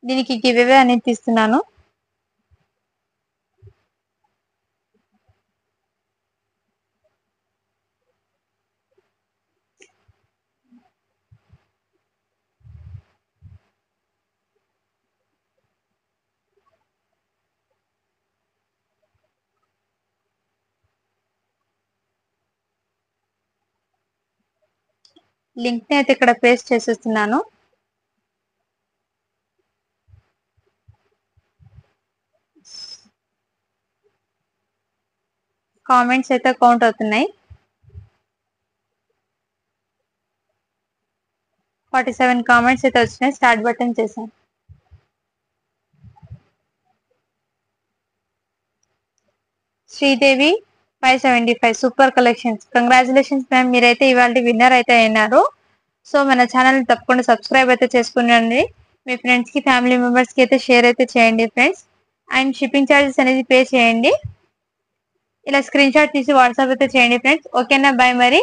దీనికి గివ్ అవే అనేది తీస్తున్నాను. లింక్ ని అయితే ఇక్కడ పేస్ట్ చేసేస్తున్నాను. కామెంట్స్ అయితే కౌంట్ అవుతున్నాయి. 47 కామెంట్స్ అయితే వచ్చినాయి. స్టార్ట్ బటన్ చేశాను. Sridevi 575 super collections. Congratulations ma'am, మీరైతే ఇవాళ విన్నర్ అయితే అయినారు. సో మన ఛానల్ ని తప్పకుండా సబ్స్క్రైబ్ అయితే చేసుకునండి. మీ ఫ్రెండ్స్ కి ఫ్యామిలీ మెంబర్స్ కి అయితే షేర్ అయితే చేయండి ఫ్రెండ్స్. అండ్ షిప్పింగ్ ఛార్జెస్ అనేది పే చేయండి. ఇలా స్క్రీన్ షాట్ తీసి వాట్సాప్ అయితే చేయండి ఫ్రెండ్స్. ఓకేనా, బై మరి.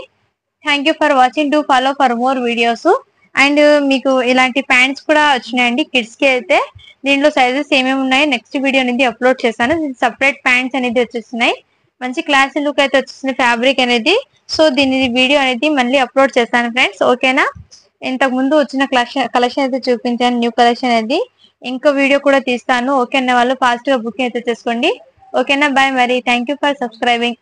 Thank you for watching. Do follow for more videos. And మీకు ఇలాంటి ప్యాంట్స్ కూడా వచ్చినాయండి కిడ్స్ కి అయితే. దీంట్లో సైజెస్ ఏమేమి ఉన్నాయి నెక్స్ట్ వీడియో అనేది అప్లోడ్ చేశాను. సపరేట్ ప్యాంట్స్ అనేది వచ్చేస్తున్నాయి. మంచి క్లాసీ లుక్ అయితే వచ్చేసింది ఫ్యాబ్రిక్ అనేది. సో దీని వీడియో అనేది మళ్ళీ అప్లోడ్ చేస్తాను ఫ్రెండ్స్. ఓకేనా, ఇంతకు ముందు వచ్చిన కలెక్షన్ అయితే చూపించాను, న్యూ కలెక్షన్ అనేది. ఇంకో వీడియో కూడా తీస్తాను. ఓకే అన్న వాళ్ళు ఫాస్ట్ గా బుకింగ్ అయితే చేసుకోండి. ఓకేనా, బాయ్ మరి. Thank you for subscribing.